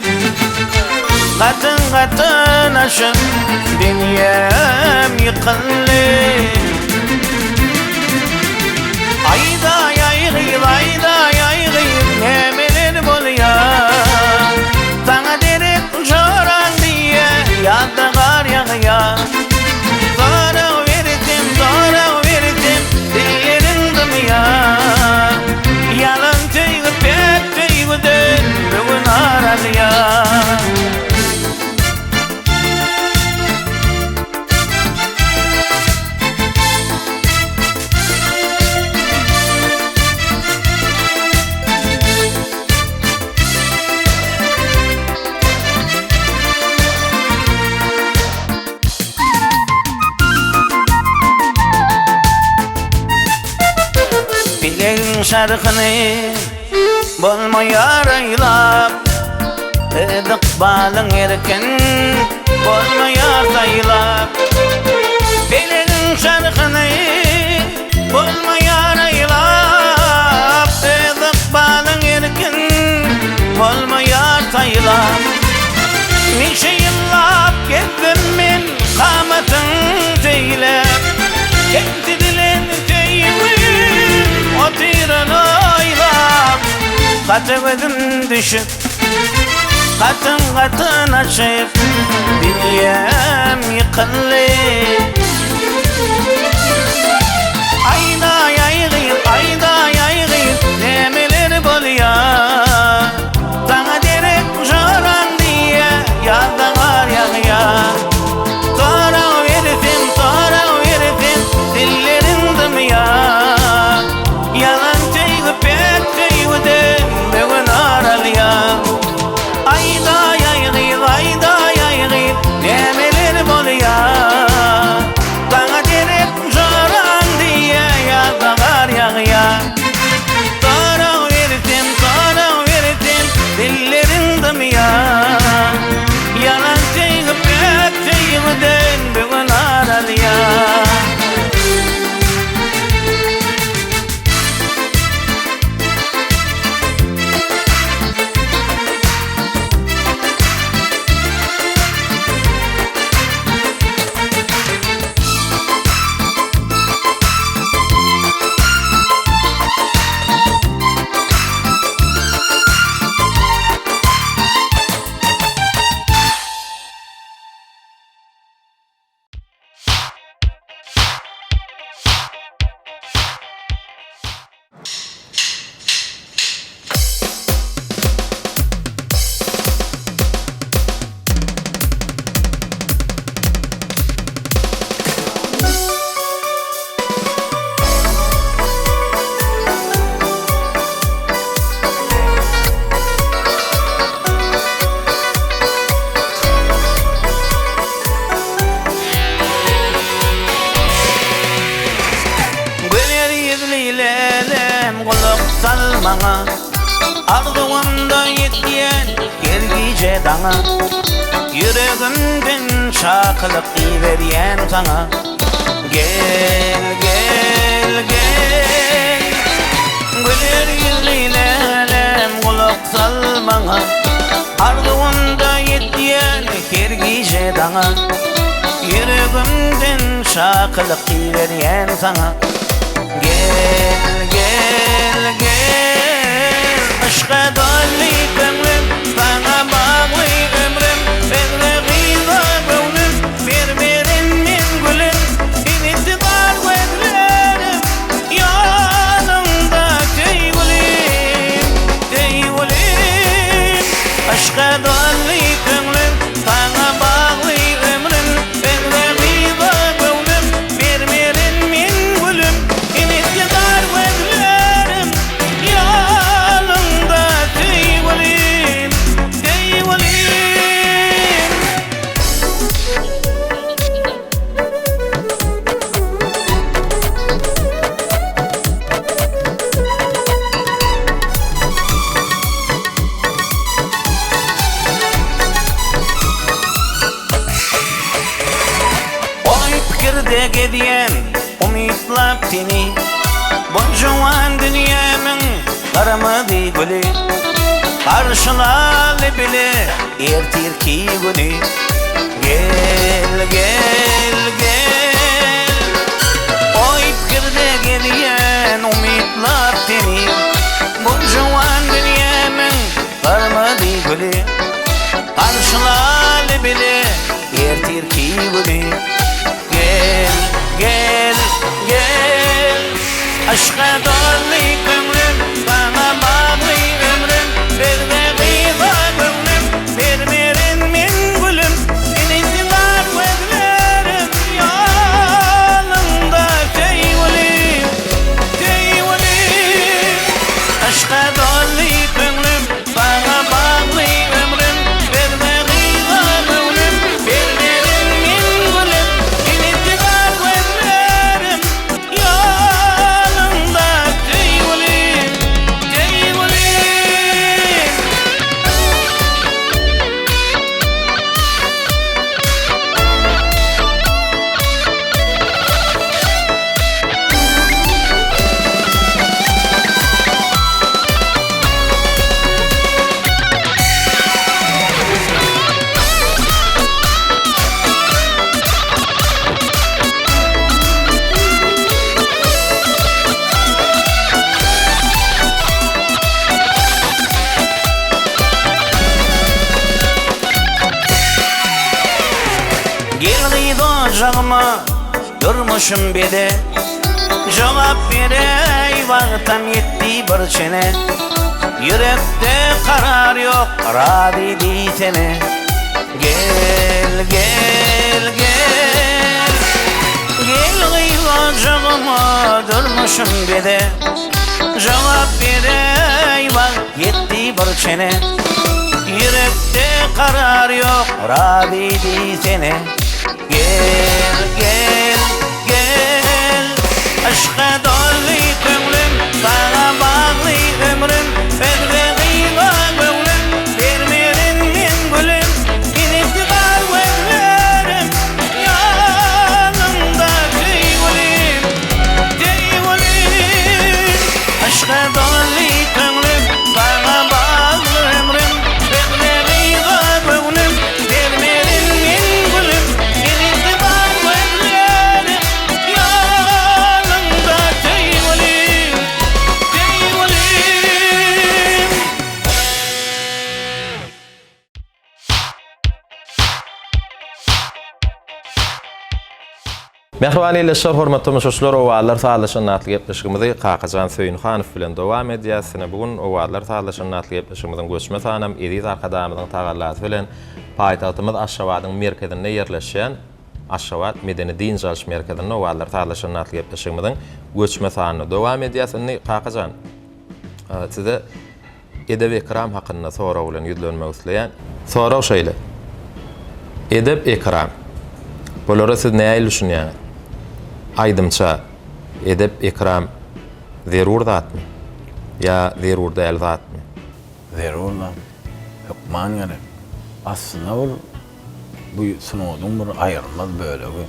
katın aşın, dünyam yıkıldı. Ayda yaygıyım, nemeler boluyor. Sana derek çoran diye yadda kar yağıyor. Doğru verdim, diyelim ya. Yalan tüygü pek tüygüdün, bugün aralıya. Bileğin şarkını bolmayar aylap, ıkbalın erken bolmayar saylap. Bileğin şarkını bolmayar aylap, ıkbalın erken bolmayar saylap. Nice yıllap gezdim men kamatın teylep, kendi dilin teyimi otiran oylap. Katı gözüm düşüp, katın açıp, dünyam yıkıldı. Ayda yaygıyım, demeler boluyor. Sana derek çoran diye yalda kar yağıyor. Sonra verdim, dillerin dımıyor. Yalan tüygü pek tüygüdün, bugün aralıya. Ayda yaygıyım, nemeler boluyor. Bana derek çoran diye yalda kar yağıyor. Sonra verdim, dillerin dımıyor. Yalan tüygü pek tüygüdün, bugün aralıya. Salmana ardığımda yetken gergice dana. Yüreğimden şakılık veriyen sana. Gel güler yüzlüylelem kulak salmana. Ardığımda yetken gergice dana. Yüreğimden şakılık veriyen sana. Gel aşka dolly gönlüm, sana bağlı ömrüm. Benle gıyda gönlüm, vermerin min gülüm. İnitidar gözlerim, yanımda tüygülüm. Aşka dolly gönlüm, sana bağlı ömrüm. Benle gıyda gönlüm, vermerin min gülüm. İnitidar aramadı gülü Karşılalı bile ertir ki günü Gel gel gel Oyup girde geliyen umutlar teni Bu juwan dünyanın aramadı gülü Karşılalı bile ertir ki günü Gel gel gel Aşka dolly gönlüm bana bağlı ömrüm Bir de gıyba gönlüm vermerin min gülüm İnintizar gözlerim yanımda teyvelim teyvelim Aşka dolly gönlüm bana bağlı ömrüm Bir de gıyba gönlüm vermerin min gülüm İnintizar gözlerim yanımda teyvelim teyvelim Geldi docağıma durmuşum bede Cevap verey vaktam yetti bir çene Yürekte karar yok radi ditene Gel gel gel Geldi docağıma durmuşum bede Cevap verey vakt yetti bir çene Yürekte karar yok radi ditene Gel gel gel Aşka dolly gönlüm Bana bağlı ömrüm Fedre gıyba gönlüm Vermerin min gülüm İnintizar gözlerim yanımda teyvelim teyvelim Aşka dolly gönlüm Bana bağlı ömrüm Fedre gıyba gönlüm Vermerin min gülüm İnintizar gözlerim yanımda teyvelim teyvelim Mehriban eýleşler, hormatly tamaşaçylar, owalar sağlaşan natly gepleşigimizi Kakajan Söýünhanow bilen dowam edýäsine. Bugun owalar sağlaşan natly gepleşigimiziň göçme sanam Ediz arkadamyzyň tagallasy bilen paýtagtymyz Aşgabatyň merkezinde ýerleşýän Aşgabat Medeni Din Jalş merkezinde owalar sağlaşan natly gepleşigimiziň göçme sanyny dowam edýäsine. Kakajan, size edeb ekram hakynda soraw bilen ýüzlenmek isleýän soraw şeýle. Edeb ekram. Bolary siz näme düşünýär? Aydymça edep ekram zerur zatmy? Ya zerur däl zatmy? Zerurla hukman gerek. Aslında bu sunodun bir ayrılmaz bölegi.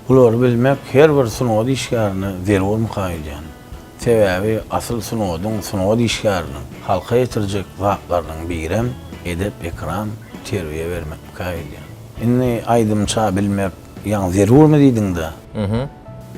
Buları bilmek her bir sunod işgärine zerur mukaýdan. Sebebi asıl sunod işgärinin halka ýetirjek zatlarynyň birem edep ekram terbiýe bermek mukaýdan. Inni aydymça bilmek ýa zerur mu diýdiň-de?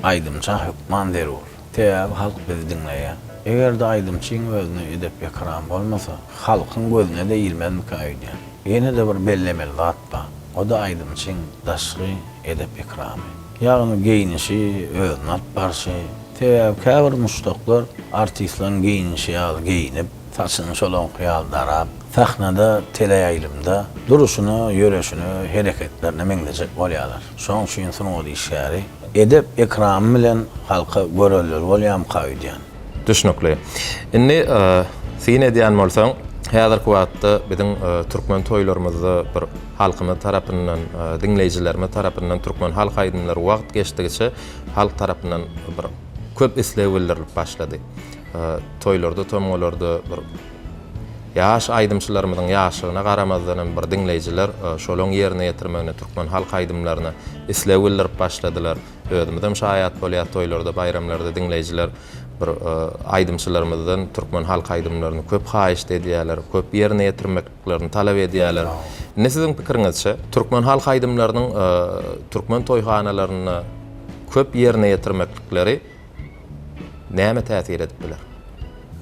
Aydymça hukman zerur. Sebebi halk bizi dinleýär. Eger de aydymçyň özüne edep ekram bolmasa, halkyň gözüne de ilmez mukaýdan. Ýene de bir bellemeli zat bar. O da aydymçyň daşky edep ekramy. Ýagny giyinişi, özüne atbarşy. Sebäbi käbir muşdaklar artistlaryň giyinişi ýaly giyinip, saçyny şolan hyýal darap, sahnada, teleýaýlymda duruşuny, ýöreşini, hereketlerini meňdejek bolýarlar. Şoň üçin sunod işgäri edep ekram bilen halka görelýär bolýar mukaýdan. Düşnükli. Inni sen edýän bolsaň, häzirki wagtda biziň türkmen toýlarymyzda bir halkymyz tarapyndan, dinleýijilerimiz tarapyndan türkmen halk aýdymlary wagt geçdigiçe halk tarapyndan bir köp islegiler başlady. Toýlarda, tomolarda bir ýaş aýdymçylarymyzyň ýaşlygyna garamazdan bir dinleýijiler şolaň ýerine ýetirmegine türkmen halk aýdymlaryny islegiler başladylar. Özümizem şaýat bolýar toýlarda, bayramlarda dinleýijiler bir aydymçylarymyzdan türkmen halk aydymlaryny köp haýyş edýärler, köp ýerine ýetirmeklerini talap edýärler. Ne siziň pikiriňizçe türkmen halk aydymlarynyň türkmen toýhanalaryny köp ýerine ýetirmekleri näme täsir edip biler?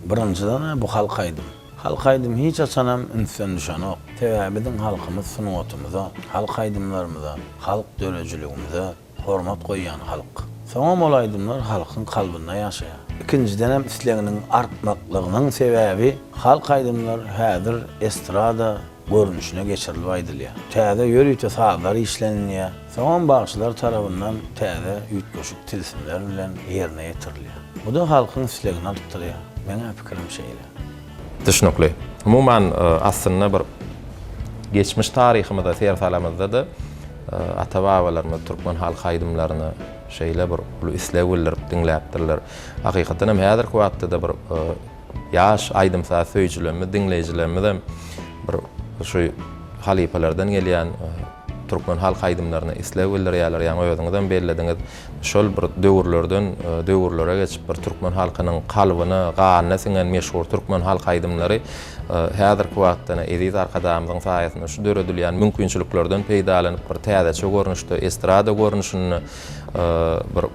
Birinçiden bu halk aydym. Halk aydym hiç açanam insan düşen ok. Täbäbidin halkymyz sunatymyza, halk aydymlarymyza, halk dörejiligimize hormat goýan halk. Soňa bol aydymlar halkyň kalbyna ýaşaýar. İkinciden hem isleginiň artmaklygynyň sebäbi halk aydymlar häzir estrada görünüşine geçirilip aýdylýar. Täze ýörüýte saatlar işlenýär. Soňa bagçylar tarapyndan täze üýtgeşik tilsimler bilen ýerine ýetirilýär. Bu da halkyň islegini artdyrýar. Meňe pikirim şeýle. Düşünükli. Umuman aslında bir geçmiş tarihimizde, sersalamızda da ata-babalarymyz türkmen halk aydymlaryny şeýle bir ulu islegler dinläpdirler. Hakykatan hem häzirki wagtda bir ýaş aydymsa söýçülerimiz, dinleýijilerimiz bir şu halipalardan gelýän türkmen halk aydymlaryny islegler ýalar ýa-ni özüňizden bellädiňiz. Şol bir döwürlere geçip bir türkmen halkynyň kalbyny, ganyny singen meşhur türkmen halk aydymlary häzirki wagtda ediz arkadamyzyň saýasynda şu döredilýän mümkinçiliklerden peýdalanyp bir täze görnüşde estrada görnüşini bir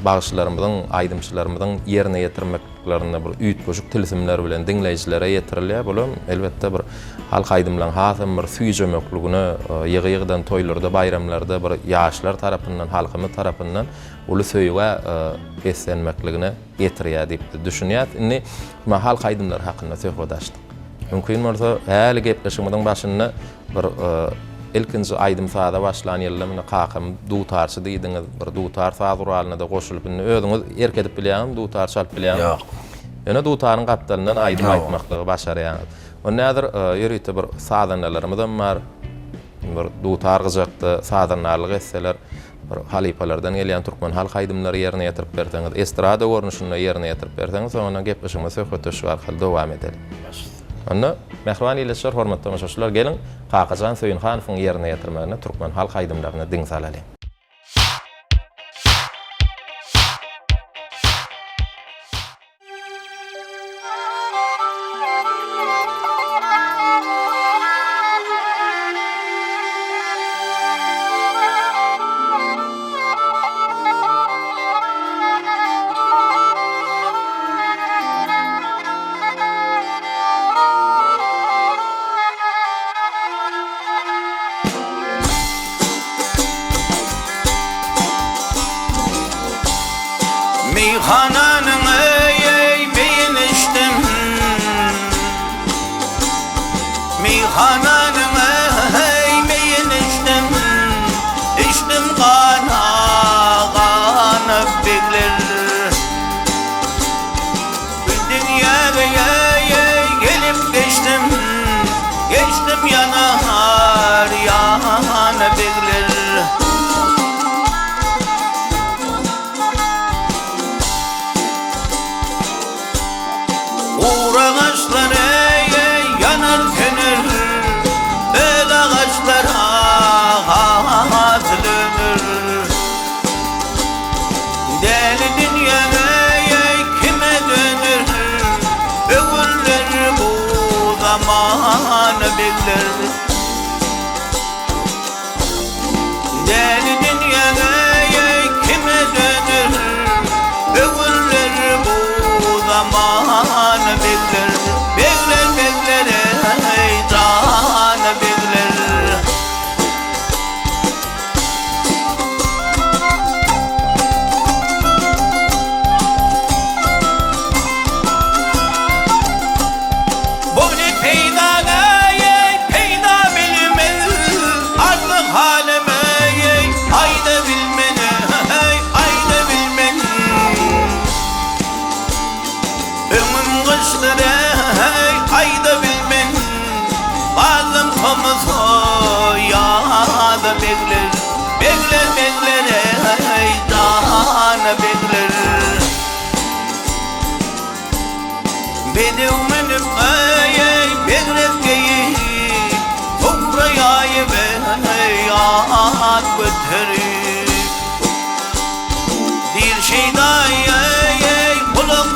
bagçylarymyzyň, aydymçylarymyzyň ýerine ýetirmeklerini bir üýtgeşik tilsimler bilen dinleýijilere ýetirilýär. Bolam elbetde bir halk aydymlaryň hasam bir süýjemekligini ýygy-ýygydan toýlarda, bayramlarda bir ýaşlar tarapyndan, halkymyz tarapyndan ulu söýge beslenmekligine ýetirýär diýip düşünýär. Indi halk aydymlary hakynda söhbetdaşdyk. Mümkin bolsa häli gepleşigimiň başynda bir ilkinji aydym saada başlan ýerlemine kakam dutarçy diýdiňiz, bir dutar saat uralyna da goşulyp özüňiz erkedip bilýän, dutar çalyp bilýän. Ýok. Ýöne dutaryň gapdalyndan aydym aýtmaklygy başarýan. O nädir ýörüýte bir sadanlarymyzdan bar, bir dutar gyjakda sadanlarlyk etseler, bir halipalardan gelýän türkmen halk aydymlary ýerine ýetirip berdiňiz, estrada görnüşini ýerine ýetirip berdiňiz, soňra gepleşigimiz söhbetdeşik arkaly dowam edelim. Onda mehriban ýetirýär, hormatly tamaşaçylar, gelin Kakajan Söýünhanowyň ýerine ýetirmegine türkmen halk aydymlaryna diň salaly. Meyhananın ey beyin içtim, meyhananın ey beyin içtim, içtim kana bekler. Bu dünyaya gelip geçtim, geçtim yanar yana bekler. Ağaçlar yanar könül, el ağaçlar ağatılır. Deli dünya kime dönür, ömürler bu zamanı bekler. Deli dünya kime dönür, ömürler bu zamanı bekler. Bekler bekler ey can bekler. Bu ne peyda bilmez, artık halime ayda bilmene, ayda bilmene. Ömrüm kışları ayda bilmen, bazım komuz yağda bekler. Bekler bekler ey dağına bekler. Bedevmenim bekler geyi, toprayayı yağat götürür. Bir şey daha kulak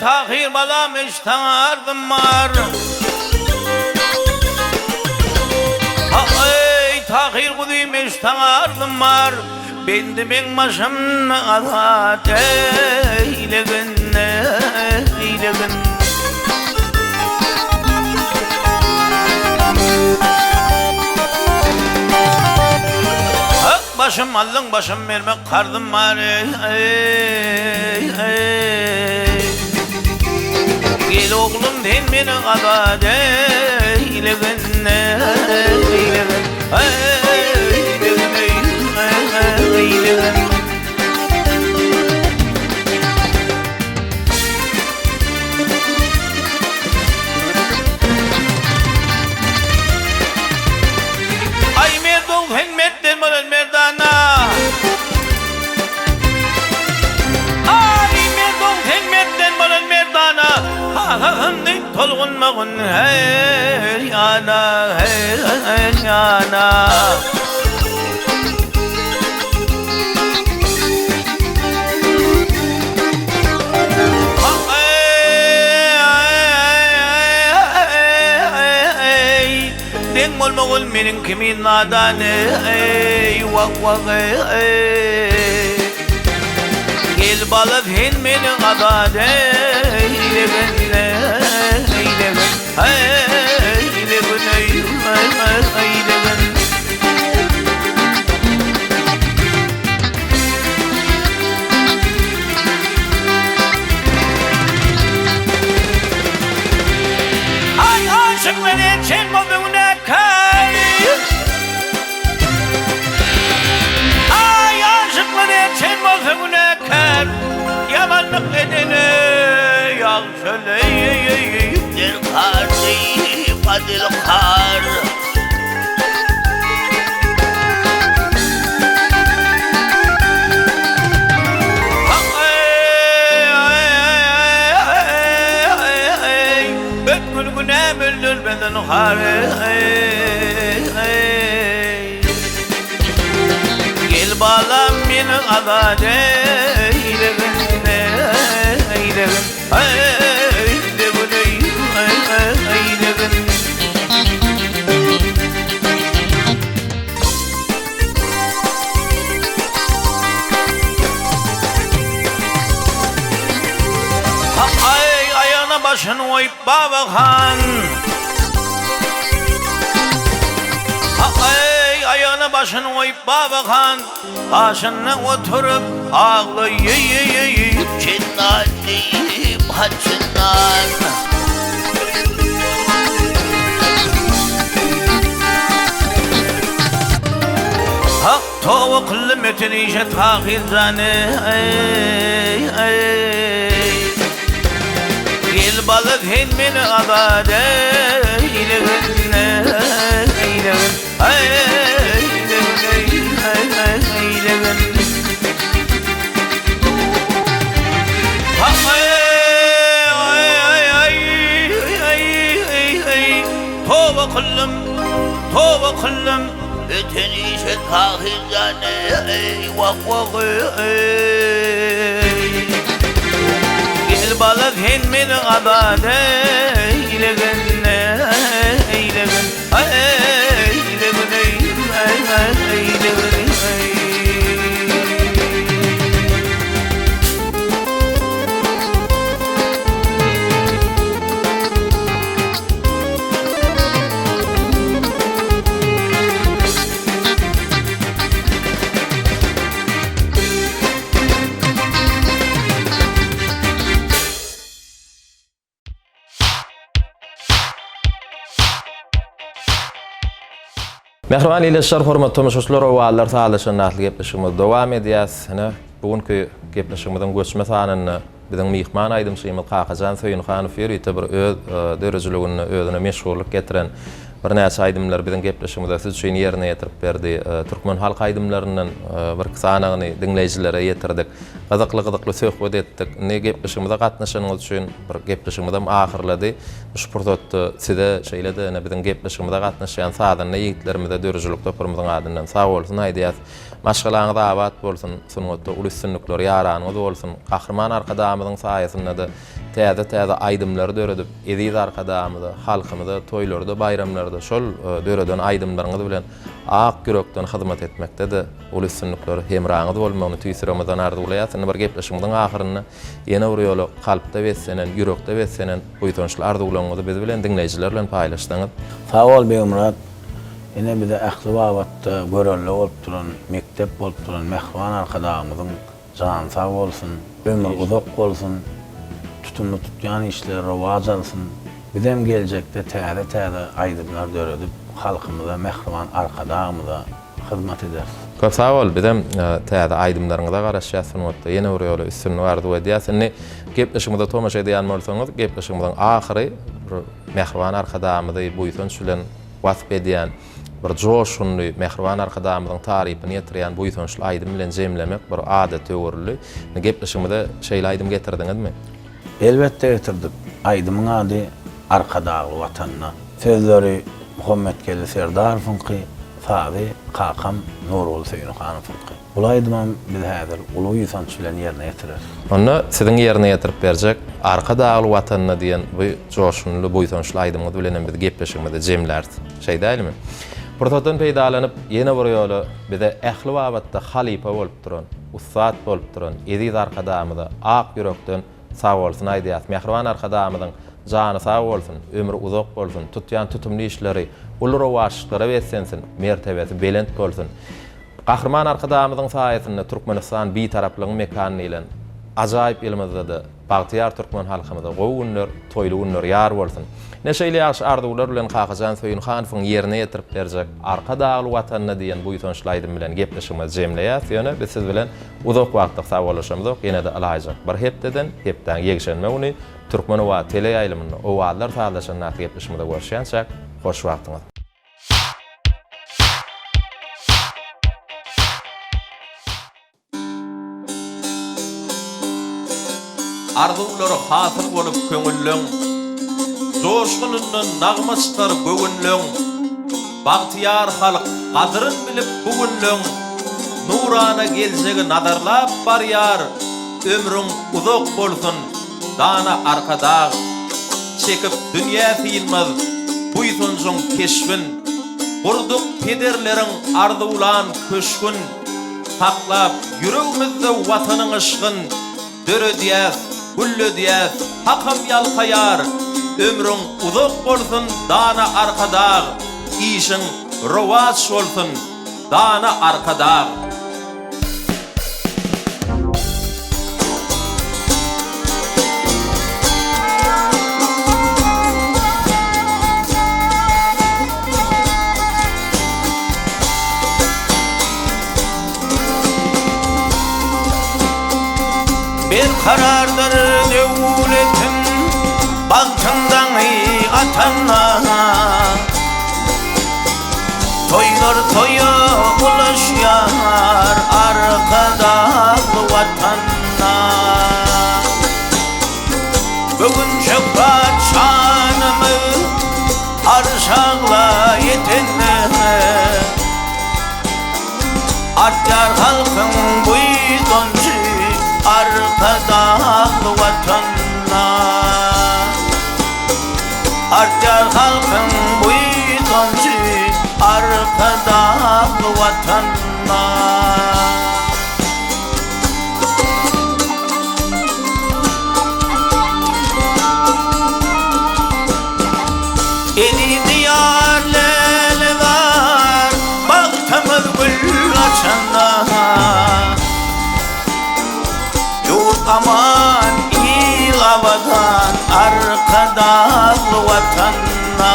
Tahir balam iştardım var. Tahir kuduyum iştardım var. Bendi ben başımın azat eylegin, eylegin. Başım allın başım vermek kardım var. Gel oğlum den beni azat eylegin, eylegin. Ay merdol himmetler malın merdana. Ay merdol himmetler malın merdana. Hahahındık tolgunmağın her yana, her yana. Molmogul menin kimin nadanı ey vak vak ey. Gel balık hin menin adan eylegin, eylegin, eylegin, eylegin. Ay aşıklar için molmoguna kay. Ay aşıklar için molmoguna kay. Yamanlık edene yağ söyleyip der kardeyi fadil kar. Öldür benden hare. Gel bağlam beni azad eylegin, eylegin, eylegin, eylegin. Ay ayağına başını oyup babakan. Ay ayağına başını oyup babakan. Başına oturup ağlayıp çınlayıp haçından. Hak tova kullu metenişe tahir zane. Gel balık hin beni azad eylegin, eylegin, eylegin. Tova kullum ötenişe tahizane ey vak vak ey. Gel balık hin beni azad eylegin, eylegin, eylegin, eylegin. Mehriban iletişler, hormatly tamaşaçylar, owalar sağlaşan näsli gepleşigimiz dowam edýär. Bugünkü gepleşigimizden göçme sanyny biziň mihman aýdym Şymyl Kakajan Söýünhanow ýerite bir öz dörejiligini özüne meşgullyk getiren bir näçe aýdymlar biziň gepleşigimizde siz üçin ýerine ýetirip berdi. Türkmen halk aýdymlarynyň bir sanagyny dinleýjilere ýetirdik. Gazakly söhbet etdik. Ne gepleşigimizde gatnaşanyňyz üçin bir gepleşigimiz ahyrlady. Şuportda size şeýlede biziň gepleşigimizde gatnaşan sadan ýigitlerimize dörejilik toparymyzyň adyndan sag bolsun aýdýas. maşgalaňyz abat bolsun, sungatda ulu üstünlikler ýaranyňyz bolsun. Gahrman arkadamyzyň saýasynda da täze aýdymlary döredip, ediz arkadamyzy, halkymyzy toýlarda, bayramlarda şol döreden aýdymlaryňyz bilen ak yürekden hyzmat etmekde de ulu üstünlikleri hemraňyz bolmagyny tüýsüremeden arzuwlaýarsyň. Bir gepleşiňiziň ahyryna ýene bir ýoly kalpda wetsenen, yürekde wetsenen buýtonçly arzuwlaryňyzy biz bilen dinleýijiler bilen paýlaşdyňyz. Sağ ol Beýmurad. Yine bir de ähli wagtda görenli bolup duran, mektep bolup duran mehman arkadaşymyzyň jany sag bolsun, ömür uzak bolsun, tutumlu tutýan işler rowaj alsyn. Bizem geljekde täze aýdymlar döredip, halkymyza, mehman arkadaşymyza hyzmat eder. Köp sağ ol, bizem täze aýdymlaryňyza garaşýarsyn wagtda ýene bir ýoly üstünlük arzuw edýärsiň. Gepleşigimizde tomaşa edýän bolsaňyz, gepleşigimizden ahyry mehman arkadaşymyzy buýtonç bilen wasp edýän bir joşunly mehriban arkadaşymyzyň tarypyny ýetirýän buýtonçly aýdym bilen jemlemek bir adat öwürli. Gepleşigimizde şeýle aýdym getirdiňizmi? Elbetde getirdik. Aýdymyň ady Arkadaşly watanyna. Sözleri Muhammed Keli Serdarowyňky, Fazy Kakam Nurul Seýnhanowyňky. Bu aýdymam biz häzir ulu ýysanç bilen ýerine ýetirer. Onu siziň ýerine ýetirip berjek. Arkadaşly watanyna diýen bu joşunly buýtonçly aýdymyz bilen biz gepleşigimizde jemlerdi. Şeý dälmi? Prototon peýdalanyp ýene bir ýoly bize ähli wagtda halipa bolup duran, ustad bolup duran, ediz arkadaşymyza ak yürekden sag bolsun aýdýas. Mehriban arkadaşymyzyň jany sag bolsun, ömrü uzak bolsun, tutýan tutumly işleri, ulur waşyklara wetsensin, mertebesi belend bolsun. Gahrman arkadaşymyzyň saýasynda Türkmenistan bir taraplygyň mekanyny bilen ajaýyp elimizde de Bagtyar Türkmen halkymyza gowy günler, toýly günler ýar bolsun. Neşeýle ýaş arzuwlar bilen Kakajan Soýunhanowyň ýerine ýetirip berjek Arkadaşly watanyna diýen buýtonçly aýdym bilen gepleşigimiz jemleýär. Ýöne biz siz bilen uzak wagtda sag bolaşymyz ýene de alaýjak. Bir hepdeden hepden ýegişenme uny Türkmen we tele ýaýlymyny owadlar taýlaşan näki gepleşmede görüşýänçek hoş wagtyňyz. Arzuwlary hasyl bolup köňüllüň, joşgulundan nagmaçlar böwünlüň, bagtyar halk gadryn bilip bugünlüň, nurana geljegi nadarlap barýar, ömrüň uzak bolsun, dana arkadaş, çekip dünýä fiýilmez, buýtonçyň keşfin, gurduk pederleriň arzuwlan köşkün, haklap yüregimizde watanyň ışgyn, döredýäs, güllediýäs, hakam ýalkaýar, ömrüň uzak bolsun, dana arkadaş, işiň rowaj bolsun, dana arkadaş. Bir karardır devletin baktından atanna, toylar toya ulaşyar arkadaşlı vatanna. Bugün şöhret şanımı arşağla yetenme, artar halkın buydoncu arkadaşlı vatanna. Artar halkın buydoncu arkadaşlı vatanna. Eli diyarlele var, baktamız gül açanna. Yurt aman ilavadan arkadaşlı vatanna.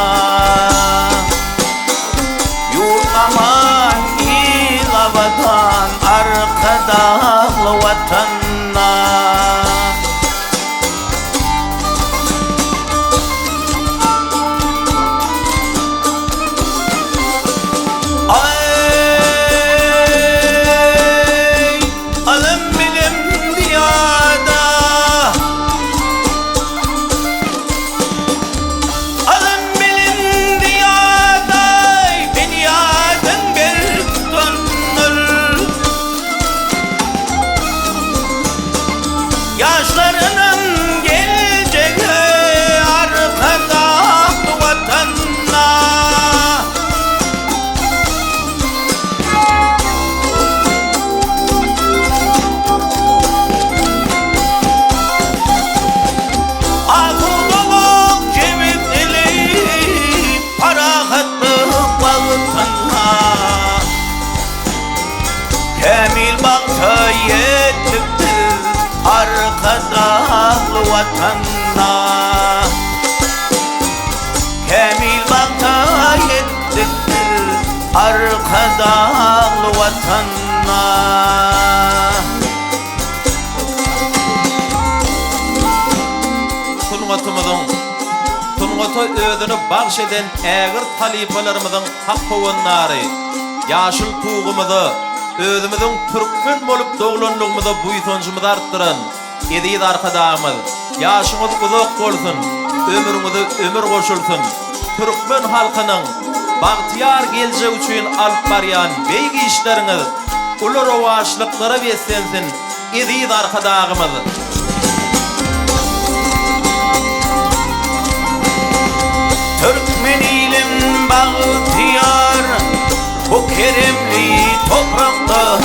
Yurt aman ilavadan arkadaşlı vatanna. vatanna Kamil baka yettikdir arkadağlı vatanna Tulgata özünü bağış eden ägir talipalarımızın hak howannary, ýaşyl tuğumyzy, özümizin türkmen bolup doglanlygymyza buýtanjymyzy artdyran, edýid arkadağymyz, ýaşyňyz uzak bolsun, ömrüňize ömür goşulsun, türkmen halkynyň bagtyar geljek üçin alyp barýan beýgi işleriňiz, uly rowaşlyklara beslensin, edýid arkadağymyz. Türkmen ilim bahtiyar bu keremli toprakta